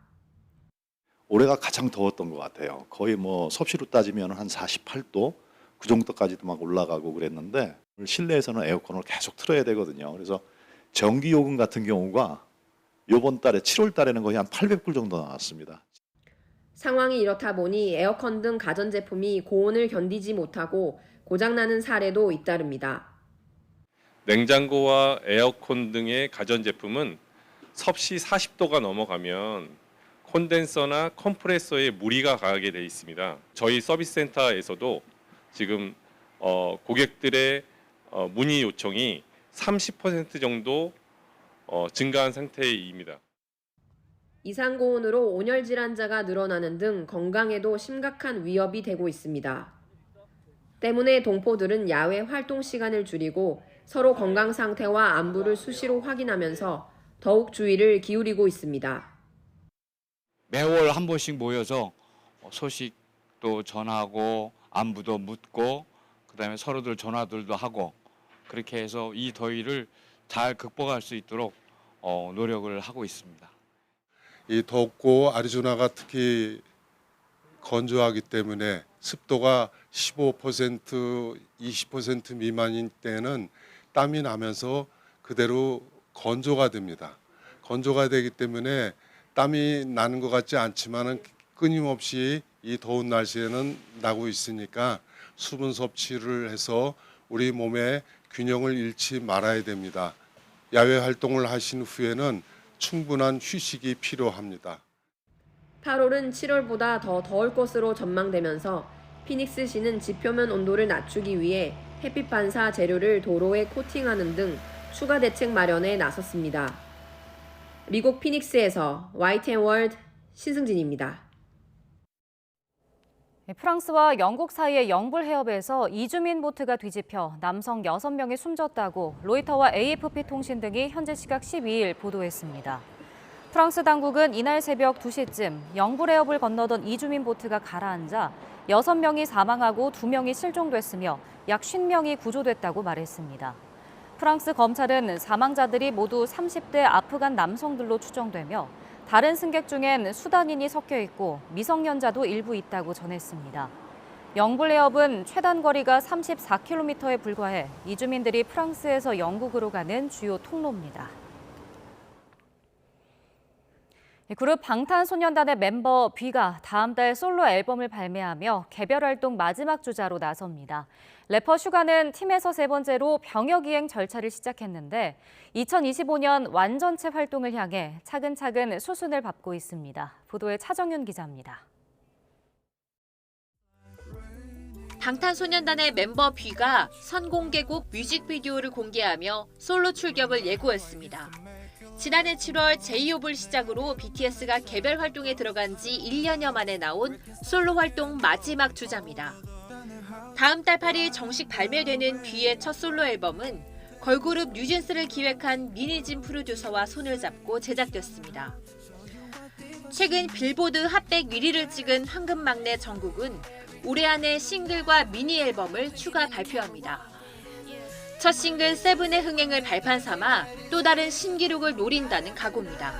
올해가 가장 더웠던 것 같아요. 거의 뭐 섭씨로 따지면 한 48도 그 정도까지도 막 올라가고 그랬는데 실내에서는 에어컨을 계속 틀어야 되거든요. 그래서 전기 요금 같은 경우가 이번 달에 7월 달에는 거의 한 800불 정도 나왔습니다. 상황이 이렇다 보니 에어컨 등 가전제품이 고온을 견디지 못하고 고장나는 사례도 잇따릅니다. 냉장고와 에어컨 등의 가전제품은 섭씨 40도가 넘어가면 콘덴서나 컴프레서에 무리가 가게 돼 있습니다. 저희 서비스 센터에서도 지금 고객들의 문의 요청이 30% 정도 증가한 상태입니다. 이상고온으로 온열 질환자가 늘어나는 등 건강에도 심각한 위협이 되고 있습니다. 때문에 동포들은 야외 활동 시간을 줄이고 서로 건강 상태와 안부를 수시로 확인하면서 더욱 주의를 기울이고 있습니다. 매월 한 번씩 모여서 소식도 전하고 안부도 묻고 그다음에 서로들 전화들도 하고 그렇게 해서 이 더위를 잘 극복할 수 있도록 노력을 하고 있습니다. 이 덥고 아리조나가 특히 건조하기 때문에 습도가 15%, 20% 미만인 때는 땀이 나면서 그대로 건조가 됩니다. 건조가 되기 때문에 땀이 나는 것 같지 않지만은 끊임없이 이 더운 날씨에는 나고 있으니까 수분 섭취를 해서 우리 몸의 균형을 잃지 말아야 됩니다. 야외 활동을 하신 후에는 충분한 휴식이 필요합니다. 8월은 7월보다 더 더울 것으로 전망되면서 피닉스시는 지표면 온도를 낮추기 위해 햇빛 반사 재료를 도로에 코팅하는 등 추가 대책 마련에 나섰습니다. 미국 피닉스에서 YTN-월드 신승진입니다. 프랑스와 영국 사이의 영불 해협에서 이주민 보트가 뒤집혀 남성 6명이 숨졌다고 로이터와 AFP 통신 등이 현재 시각 12일 보도했습니다. 프랑스 당국은 이날 새벽 2시쯤 영불 해협을 건너던 이주민 보트가 가라앉아 6명이 사망하고 2명이 실종됐으며 약 50명이 구조됐다고 말했습니다. 프랑스 검찰은 사망자들이 모두 30대 아프간 남성들로 추정되며 다른 승객 중엔 수단인이 섞여 있고 미성년자도 일부 있다고 전했습니다. 영불 해협은 최단 거리가 34km에 불과해 이주민들이 프랑스에서 영국으로 가는 주요 통로입니다. 그룹 방탄소년단의 멤버 B가 다음 달 솔로 앨범을 발매하며 개별 활동 마지막 주자로 나섭니다. 래퍼 슈가는 팀에서 3번째로 병역이행 절차를 시작했는데 2025년 완전체 활동을 향해 차근차근 수순을 밟고 있습니다. 보도에 차정윤 기자입니다. 방탄소년단의 멤버 B가 선공개곡 뮤직비디오를 공개하며 솔로 출격을 예고했습니다. 지난해 7월 제이홉을 시작으로 BTS가 개별 활동에 들어간 지 1년여 만에 나온 솔로 활동 마지막 주자입니다. 다음 달 8일 정식 발매되는 B의 첫 솔로 앨범은 걸그룹 뉴진스를 기획한 미니진 프로듀서와 손을 잡고 제작됐습니다. 최근 빌보드 핫100 1위를 찍은 황금막내 정국은 올해 안에 싱글과 미니 앨범을 추가 발표합니다. 첫 싱글 세븐의 흥행을 발판 삼아 또 다른 신기록을 노린다는 각오입니다.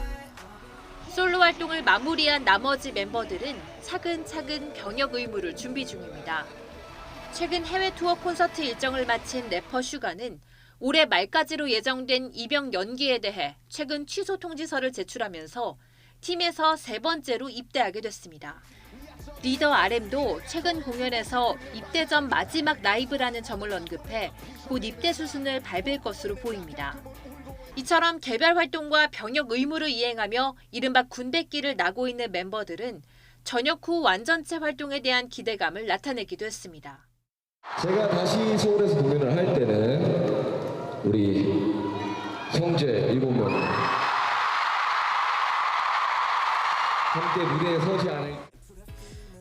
솔로 활동을 마무리한 나머지 멤버들은 차근차근 병역 의무를 준비 중입니다. 최근 해외 투어 콘서트 일정을 마친 래퍼 슈가는 올해 말까지로 예정된 입영 연기에 대해 최근 취소 통지서를 제출하면서 팀에서 3번째로 입대하게 됐습니다. 리더 RM도 최근 공연에서 입대 전 마지막 라이브라는 점을 언급해 곧 입대 수순을 밟을 것으로 보입니다. 이처럼 개별 활동과 병역 의무를 이행하며 이른바 군백기를 나고 있는 멤버들은 전역 후 완전체 활동에 대한 기대감을 나타내기도 했습니다. 제가 다시 서울에서 공연을 할 때는 우리 형제 7명 함께 무대에 서지 않을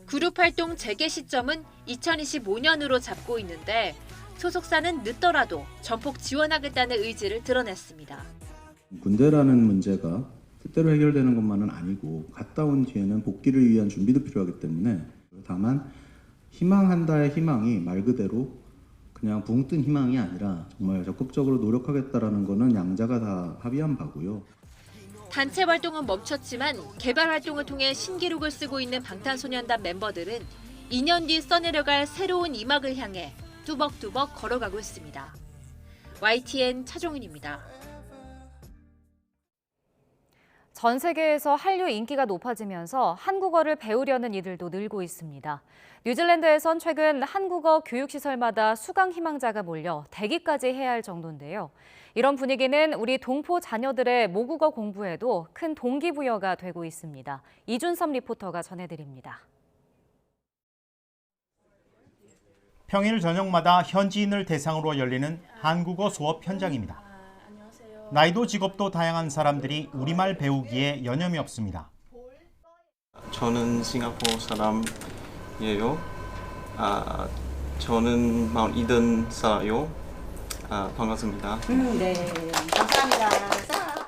그룹 활동 재개 시점은 2025년으로 잡고 있는데 소속사는 늦더라도 전폭 지원하겠다는 의지를 드러냈습니다. 군대라는 문제가 뜻대로 해결되는 것만은 아니고 갔다 온 뒤에는 복귀를 위한 준비도 필요하기 때문에 다만 희망한다의 희망이 말 그대로 그냥 붕 뜬 희망이 아니라 정말 적극적으로 노력하겠다라는 거는 양자가 다 합의한 바고요. 단체 활동은 멈췄지만 개발 활동을 통해 신기록을 쓰고 있는 방탄소년단 멤버들은 2년 뒤 써내려갈 새로운 2막을 향해 뚜벅뚜벅 걸어가고 있습니다. YTN 차종윤입니다. 전 세계에서 한류 인기가 높아지면서 한국어를 배우려는 이들도 늘고 있습니다. 뉴질랜드에선 최근 한국어 교육시설마다 수강 희망자가 몰려 대기까지 해야 할 정도인데요. 이런 분위기는 우리 동포 자녀들의 모국어 공부에도 큰 동기부여가 되고 있습니다. 이준섭 리포터가 전해드립니다. 평일 저녁마다 현지인을 대상으로 열리는 한국어 수업 현장입니다. 나이도 직업도 다양한 사람들이 우리말 배우기에 여념이 없습니다. 저는 싱가포르 사람이에요. 저는 마운 이든 살아요. 반갑습니다. 네, 감사합니다.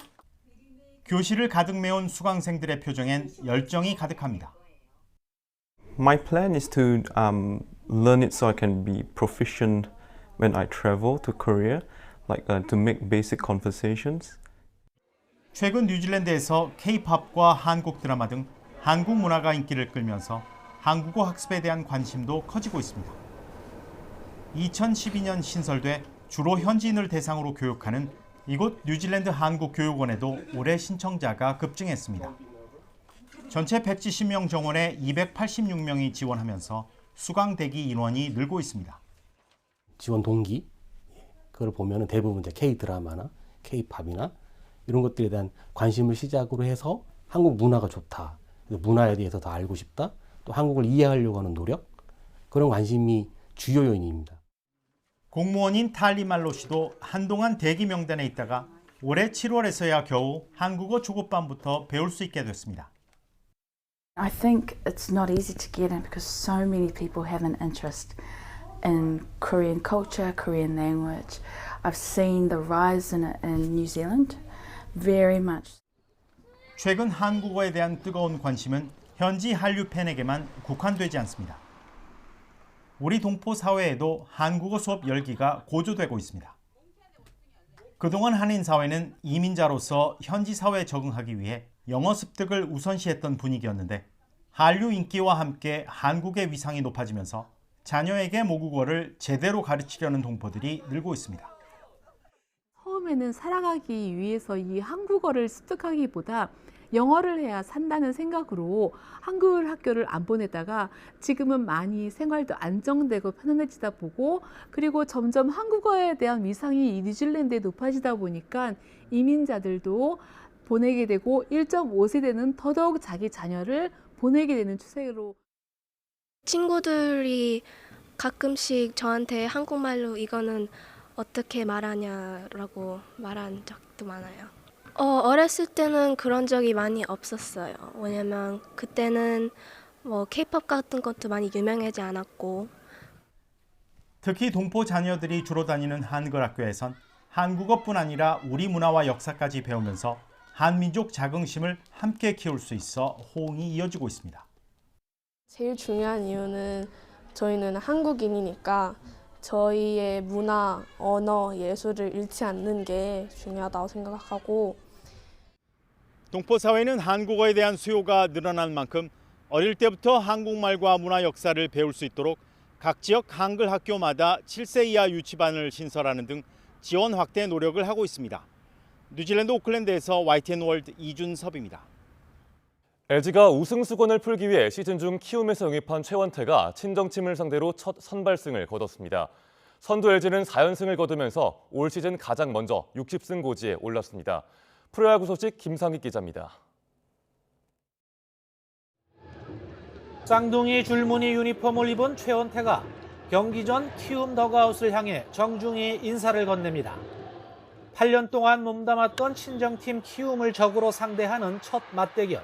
교실을 가득 메운 수강생들의 표정엔 열정이 가득합니다. My plan is to learn it so I can be proficient when I travel to Korea, like to make basic conversations. 최근 뉴질랜드에서 K-팝과 한국 드라마 등 한국 문화가 인기를 끌면서 한국어 학습에 대한 관심도 커지고 있습니다. 2012년 신설돼 주로 현지인을 대상으로 교육하는 이곳 뉴질랜드 한국교육원에도 올해 신청자가 급증했습니다. 전체 170명 정원에 286명이 지원하면서 수강 대기 인원이 늘고 있습니다. 지원 동기, 그걸 보면 대부분 이제 K-드라마나 K-팝이나 이런 것들에 대한 관심을 시작으로 해서 한국 문화가 좋다, 문화에 대해서 더 알고 싶다, 또 한국을 이해하려고 하는 노력, 그런 관심이 주요 요인입니다. 공무원인 탈리 말로 씨도 한동안 대기 명단에 있다가 올해 7월에서야 겨우 한국어 초급반부터 배울 수 있게 됐습니다. I think it's not easy to get in because so many people have an interest in Korean culture, Korean language. I've seen the rise in it in New Zealand very much. 최근 한국어에 대한 뜨거운 관심은 현지 한류 팬에게만 국한되지 않습니다. 우리 동포 사회에도 한국어 수업 열기가 고조되고 있습니다. 그동안 한인 사회는 이민자로서 현지 사회에 적응하기 위해 영어 습득을 우선시했던 분위기였는데 한류 인기와 함께 한국의 위상이 높아지면서 자녀에게 모국어를 제대로 가르치려는 동포들이 늘고 있습니다. 처음에는 살아가기 위해서 이 한국어를 습득하기보다 영어를 해야 산다는 생각으로 한글 학교를 안 보내다가 지금은 많이 생활도 안정되고 편안해지다 보고, 그리고 점점 한국어에 대한 위상이 이 뉴질랜드에 높아지다 보니까 이민자들도 보내게 되고 1.5세대는 더더욱 자기 자녀를 보내게 되는 추세로. 친구들이 가끔씩 저한테 한국말로 이거는 어떻게 말하냐라고 말한 적도 많아요. 어렸을 때는 그런 적이 많이 없었어요. 왜냐면 그때는 뭐 K-팝 같은 것도 많이 유명하지 않았고. 특히 동포 자녀들이 주로 다니는 한글 학교에선 한국어뿐 아니라 우리 문화와 역사까지 배우면서 한민족 자긍심을 함께 키울 수 있어 호응이 이어지고 있습니다. 제일 중요한 이유는 저희는 한국인이니까 저희의 문화, 언어, 예술을 잃지 않는 게 중요하다고 생각하고, 동포 사회는 한국어에 대한 수요가 늘어난 만큼 어릴 때부터 한국말과 문화 역사를 배울 수 있도록 각 지역 한글 학교마다 7세 이하 유치반을 신설하는 등 지원 확대 노력을 하고 있습니다. 뉴질랜드 오클랜드에서 YTN 월드 이준섭입니다. LG가 우승 수건을 풀기 위해 시즌 중 키움에서 영입한 최원태가 친정팀을 상대로 첫 선발승을 거뒀습니다. 선두 LG는 4연승을 거두면서 올 시즌 가장 먼저 60승 고지에 올랐습니다. 프로야구 소식 김상익 기자입니다. 쌍둥이 줄무늬 유니폼을 입은 최원태가 경기 전 키움 더그아웃을 향해 정중히 인사를 건넵니다. 8년 동안 몸담았던 친정팀 키움을 적으로 상대하는 첫 맞대결.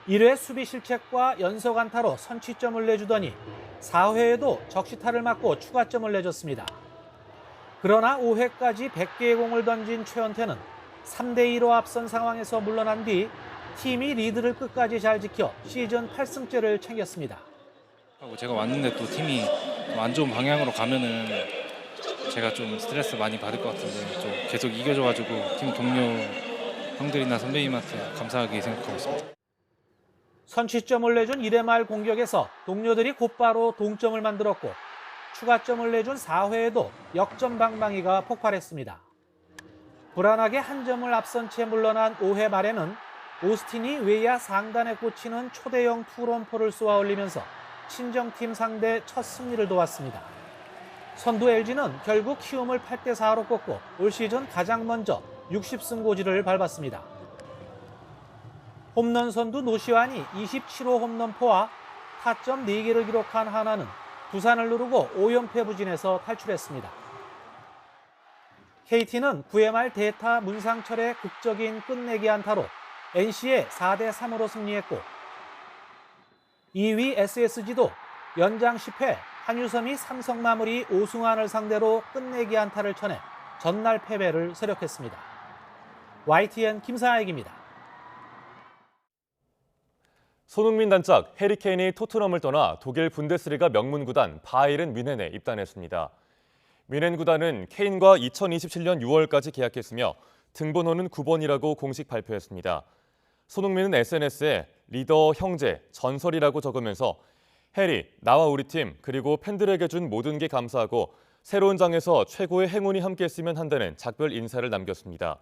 1회 수비 실책과 연속 안타로 선취점을 내주더니 4회에도 적시타를 맞고 추가점을 내줬습니다. 그러나 5회까지 100개의 공을 던진 최원태는 3대2로 앞선 상황에서 물러난 뒤 팀이 리드를 끝까지 잘 지켜 시즌 8승째를 챙겼습니다. 제가 왔는데 또 팀이 안 좋은 방향으로 가면은 제가 좀 스트레스 많이 받을 것 같은데 좀 계속 이겨줘가지고 팀 동료 형들이나 선배님한테 감사하게 생각하고 있습니다. 선취점을 내준 1회 말 공격에서 동료들이 곧바로 동점을 만들었고 추가점을 내준 4회에도 역전 방망이가 폭발했습니다. 불안하게 한 점을 앞선 채 물러난 5회 말에는 오스틴이 외야 상단에 꽂히는 초대형 투런포를 쏘아 올리면서 친정팀 상대 첫 승리를 도왔습니다. 선두 LG는 결국 키움을 8대4로 꺾고 올 시즌 가장 먼저 60승 고지를 밟았습니다. 홈런 선두 노시환이 27호 홈런포와 타점 4개를 기록한 하나는 부산을 누르고 5연패 부진에서 탈출했습니다. KT는 9회 말 대타 문상철의 극적인 끝내기 안타로 NC에 4대3으로 승리했고 2위 SSG도 연장 10회 한유섬이 삼성 마무리 오승환을 상대로 끝내기 안타를 쳐내 전날 패배를 서력했습니다. YTN 김상익입니다. 손흥민 단짝 해리케인이 토트넘을 떠나 독일 분데스리가 명문 구단 바이에른 뮌헨에 입단했습니다. 뮌헨 구단은 케인과 2027년 6월까지 계약했으며 등번호는 9번이라고 공식 발표했습니다. 손흥민은 SNS에 리더, 형제, 전설이라고 적으면서 해리, 나와 우리 팀 그리고 팬들에게 준 모든 게 감사하고 새로운 장에서 최고의 행운이 함께했으면 한다는 작별 인사를 남겼습니다.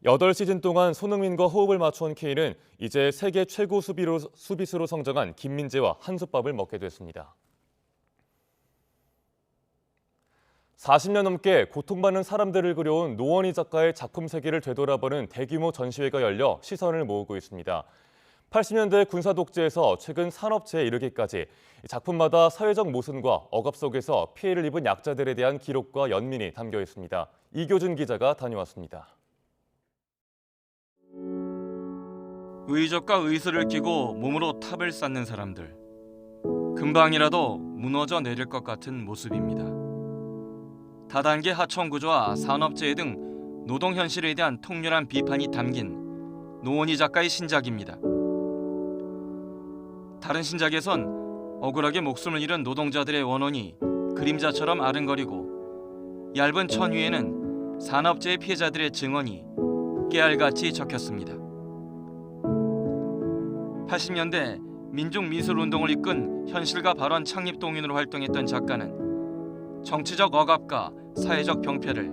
8시즌 동안 손흥민과 호흡을 맞춰온 케인은 이제 세계 최고 수비수로 성장한 김민재와 한솥밥을 먹게 됐습니다. 40년 넘게 고통받는 사람들을 그려온 노원희 작가의 작품 세계를 되돌아보는 대규모 전시회가 열려 시선을 모으고 있습니다. 80년대 군사 독재에서 최근 산업체에 이르기까지 작품마다 사회적 모순과 억압 속에서 피해를 입은 약자들에 대한 기록과 연민이 담겨 있습니다. 이교준 기자가 다녀왔습니다. 의적과 의술을 끼고 몸으로 탑을 쌓는 사람들. 금방이라도 무너져 내릴 것 같은 모습입니다. 다단계 하청 구조와 산업재해 등 노동 현실에 대한 통렬한 비판이 담긴 노원희 작가의 신작입니다. 다른 신작에선 억울하게 목숨을 잃은 노동자들의 원혼이 그림자처럼 아른거리고 얇은 천 위에는 산업재해 피해자들의 증언이 깨알같이 적혔습니다. 80년대 민중미술운동을 이끈 현실가 발원 창립동인으로 활동했던 작가는 정치적 억압과 사회적 병폐를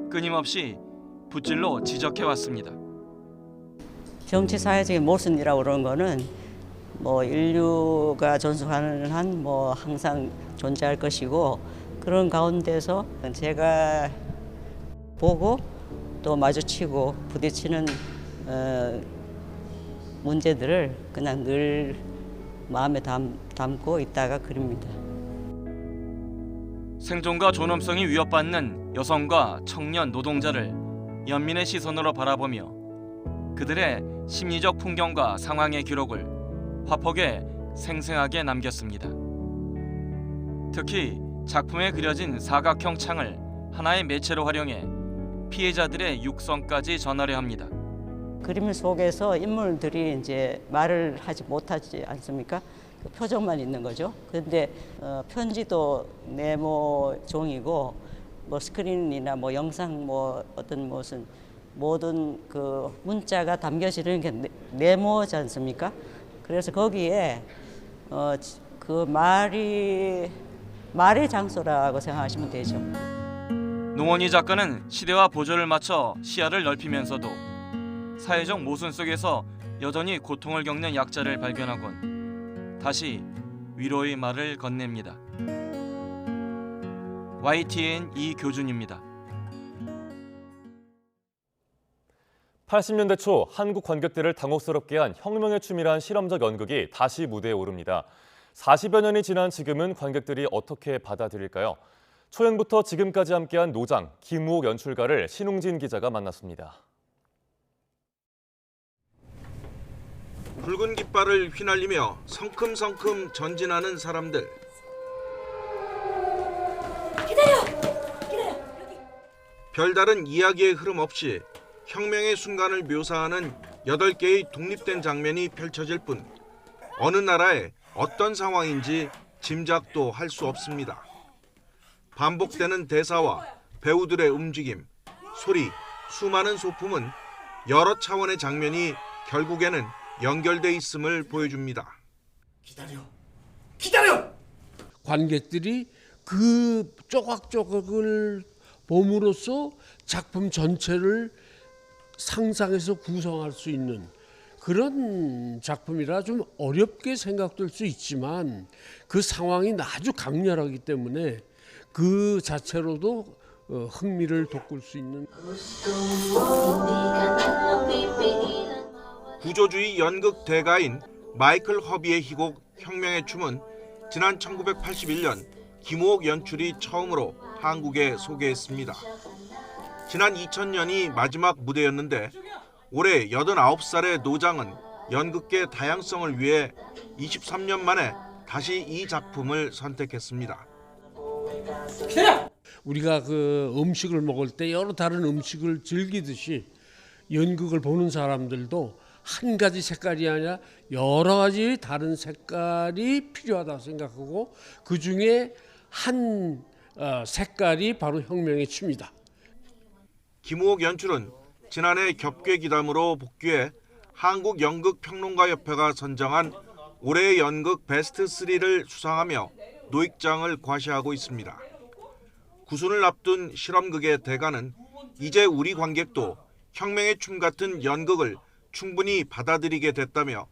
끊임없이 붓질로 지적해왔습니다. 정치 사회적인 모순이라고 그러는 거는 뭐 인류가 존속하는 한 뭐 항상 존재할 것이고 그런 가운데서 제가 보고 또 마주치고 부딪히는 문제들을 그냥 늘 마음에 담고 있다가 그립니다. 생존과 존엄성이 위협받는 여성과 청년 노동자를 연민의 시선으로 바라보며 그들의 심리적 풍경과 상황의 기록을 화폭에 생생하게 남겼습니다. 특히 작품에 그려진 사각형 창을 하나의 매체로 활용해 피해자들의 육성까지 전하려 합니다. 그림 속에서 인물들이 이제 말을 하지 못하지 않습니까? 그 표정만 있는 거죠. 그런데 편지도 네모 종이고 뭐 스크린이나 뭐 영상 뭐 어떤 무슨 모든 그 문자가 담겨지는 게 네모지 않습니까? 그래서 거기에 그 말의 장소라고 생각하시면 되죠. 노원희 작가는 시대와 보조를 맞춰 시야를 넓히면서도 사회적 모순 속에서 여전히 고통을 겪는 약자를 발견하곤 다시 위로의 말을 건넵니다. YTN 이교준입니다. 80년대 초 한국 관객들을 당혹스럽게 한 혁명의 춤이란 실험적 연극이 다시 무대에 오릅니다. 40여 년이 지난 지금은 관객들이 어떻게 받아들일까요? 초연부터 지금까지 함께한 노장, 김우옥 연출가를 신웅진 기자가 만났습니다. 붉은 깃발을 휘날리며 성큼성큼 전진하는 사람들. 기다려! 별다른 이야기의 흐름 없이 혁명의 순간을 묘사하는 8개의 독립된 장면이 펼쳐질 뿐 어느 나라의 어떤 상황인지 짐작도 할 수 없습니다. 반복되는 대사와 배우들의 움직임, 소리, 수많은 소품은 여러 차원의 장면이 결국에는 연결돼 있음을 보여줍니다. 기다려! 관객들이 그 조각조각을 봄으로써 작품 전체를 상상해서 구성할 수 있는 그런 작품이라 좀 어렵게 생각될 수 있지만 그 상황이 아주 강렬하기 때문에 그 자체로도 흥미를 돋굴 수 있는. 구조주의 연극 대가인 마이클 허비의 희곡 혁명의 춤은 지난 1981년 김우옥 연출이 처음으로 한국에 소개했습니다. 지난 2000년이 마지막 무대였는데 올해 89살의 노장은 연극계 다양성을 위해 23년 만에 다시 이 작품을 선택했습니다. 우리가 그 음식을 먹을 때 여러 다른 음식을 즐기듯이 연극을 보는 사람들도 한 가지 색깔이 아니라 여러 가지 다른 색깔이 필요하다고 생각하고 그 중에 한 색깔이 바로 혁명의 춤이다. 김우옥 연출은 지난해 겹괴기담으로 복귀해 한국연극평론가협회가 선정한 올해의 연극 베스트 3를 수상하며 노익장을 과시하고 있습니다. 구순을 앞둔 실험극의 대가는 이제 우리 관객도 혁명의 춤 같은 연극을 충분히 받아들이게 됐다며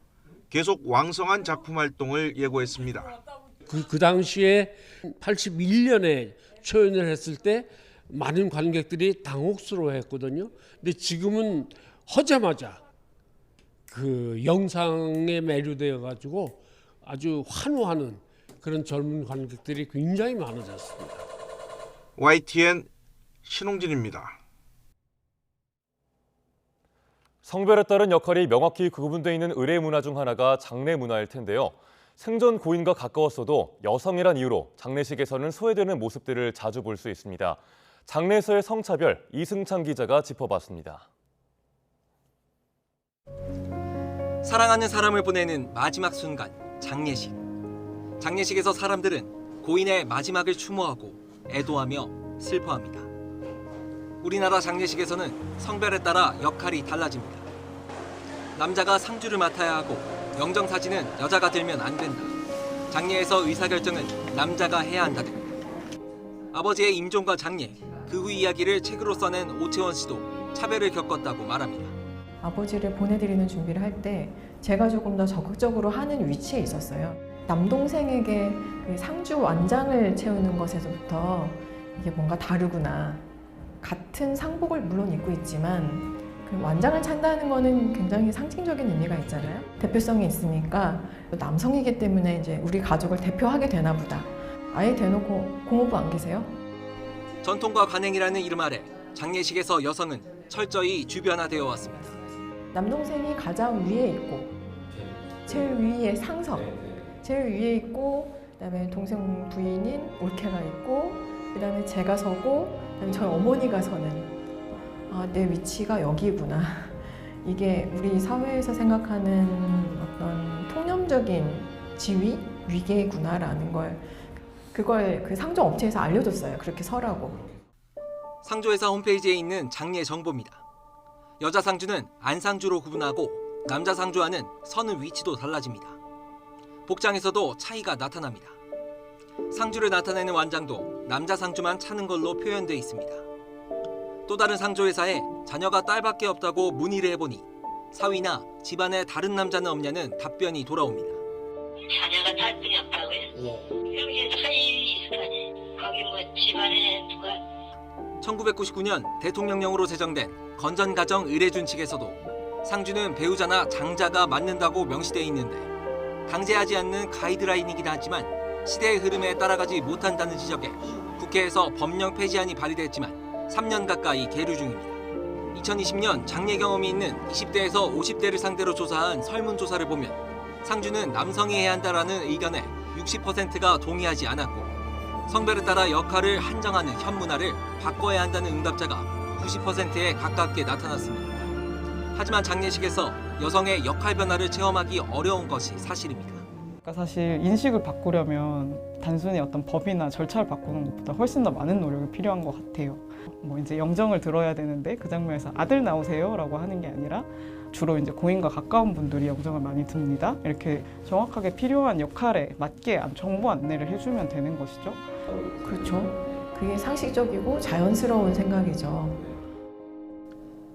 계속 왕성한 작품 활동을 예고했습니다. 그 당시에 81년에 초연을 했을 때 많은 관객들이 당혹스러워했거든요. 근데 지금은 하자마자 그 영상에 매료되어 가지고 아주 환호하는 그런 젊은 관객들이 굉장히 많아졌습니다. YTN 신홍진입니다. 성별에 따른 역할이 명확히 구분되어 있는 의례 문화 중 하나가 장례 문화일 텐데요. 생전 고인과 가까웠어도 여성이란 이유로 장례식에서는 소외되는 모습들을 자주 볼 수 있습니다. 장례에서의 성차별, 이승찬 기자가 짚어봤습니다. 사랑하는 사람을 보내는 마지막 순간, 장례식. 장례식에서 사람들은 고인의 마지막을 추모하고 애도하며 슬퍼합니다. 우리나라 장례식에서는 성별에 따라 역할이 달라집니다. 남자가 상주를 맡아야 하고 영정사진은 여자가 들면 안 된다. 장례에서 의사결정은 남자가 해야 한다 등등. 아버지의 임종과 장례, 그 후 이야기를 책으로 써낸 오채원 씨도 차별을 겪었다고 말합니다. 아버지를 보내드리는 준비를 할 때 제가 조금 더 적극적으로 하는 위치에 있었어요. 남동생에게 그 상주 완장을 채우는 것에서부터 이게 뭔가 다르구나. 같은 상복을 물론 입고 있지만 그 완장을 찬다는 거는 굉장히 상징적인 의미가 있잖아요. 대표성이 있으니까 남성이기 때문에 이제 우리 가족을 대표하게 되나 보다. 아예 대놓고 고모부 안 계세요? 전통과 관행이라는 이름 아래 장례식에서 여성은 철저히 주변화되어 왔습니다. 남동생이 가장 위에 있고 제일 위에 상석, 제일 위에 있고 그다음에 동생 부인인 올케가 있고 그다음에 제가 서고 그다음에 저희 어머니가 서는 내 위치가 여기구나. 이게 우리 사회에서 생각하는 어떤 통념적인 지위, 위계구나라는 그걸 그 상조 업체에서 알려줬어요. 그렇게 서라고. 상조회사 홈페이지에 있는 장례 정보입니다. 여자 상주는 안상주로 구분하고 남자 상주와는 서는 위치도 달라집니다. 복장에서도 차이가 나타납니다. 상주를 나타내는 완장도 남자 상주만 차는 걸로 표현돼 있습니다. 또 다른 상조회사에 자녀가 딸밖에 없다고 문의를 해보니 사위나 집안에 다른 남자는 없냐는 답변이 돌아옵니다. 자녀가 딸뿐이 없다고요? 그럼 이제 사위 있을 거 아니에요? 거기 뭐 집안에 누가 1999년 대통령령으로 제정된 건전가정 의례준 측에서도 상주는 배우자나 장자가 맡는다고 명시돼 있는데 강제하지 않는 가이드라인이긴 하지만 시대의 흐름에 따라가지 못한다는 지적에 국회에서 법령 폐지안이 발의됐지만 3년 가까이 계류 중입니다. 2020년 장례 경험이 있는 20대에서 50대를 상대로 조사한 설문조사를 보면 상주는 남성이 해야 한다라는 의견에 60%가 동의하지 않았고 성별에 따라 역할을 한정하는 현 문화를 바꿔야 한다는 응답자가 90%에 가깝게 나타났습니다. 하지만 장례식에서 여성의 역할 변화를 체험하기 어려운 것이 사실입니다. 사실 인식을 바꾸려면 단순히 어떤 법이나 절차를 바꾸는 것보다 훨씬 더 많은 노력이 필요한 것 같아요. 뭐 이제 영정을 들어야 되는데 그 장면에서 아들 나오세요라고 하는 게 아니라 주로 이제 고인과 가까운 분들이 영정을 많이 듭니다. 이렇게 정확하게 필요한 역할에 맞게 정보 안내를 해주면 되는 것이죠. 그렇죠. 그게 상식적이고 자연스러운 생각이죠.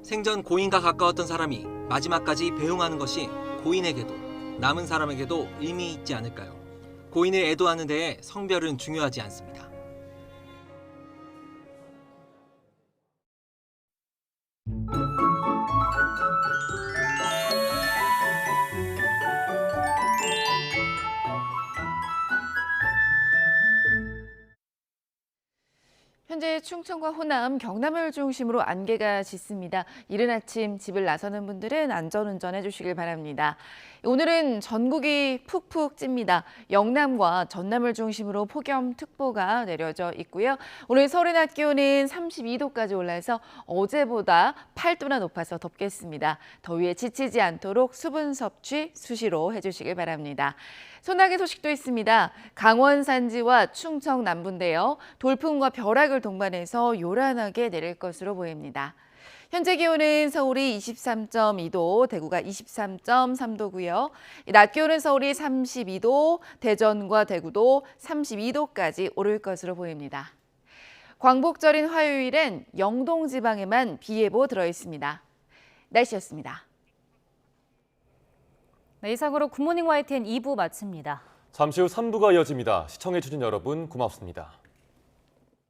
생전 고인과 가까웠던 사람이 마지막까지 배웅하는 것이 고인에게도 남은 사람에게도 의미 있지 않을까요? 고인을 애도하는 데에 성별은 중요하지 않습니다. 현재 충청과 호남, 경남을 중심으로 안개가 짙습니다. 이른 아침 집을 나서는 분들은 안전운전해 주시길 바랍니다. 오늘은 전국이 푹푹 찝니다. 영남과 전남을 중심으로 폭염특보가 내려져 있고요. 오늘 서울의 낮 기온은 32도까지 올라서 어제보다 8도나 높아서 덥겠습니다. 더위에 지치지 않도록 수분 섭취 수시로 해주시길 바랍니다. 소나기 소식도 있습니다. 강원 산지와 충청 남부인데요. 돌풍과 벼락을 동반해서 요란하게 내릴 것으로 보입니다. 현재 기온은 서울이 23.2도, 대구가 23.3도고요. 낮 기온은 서울이 32도, 대전과 대구도 32도까지 오를 것으로 보입니다. 광복절인 화요일엔 영동 지방에만 비 예보 들어 있습니다. 날씨였습니다. 네, 이상으로 굿모닝 YTN 2부 마칩니다. 잠시 후 3부가 이어집니다. 시청해주신 여러분 고맙습니다.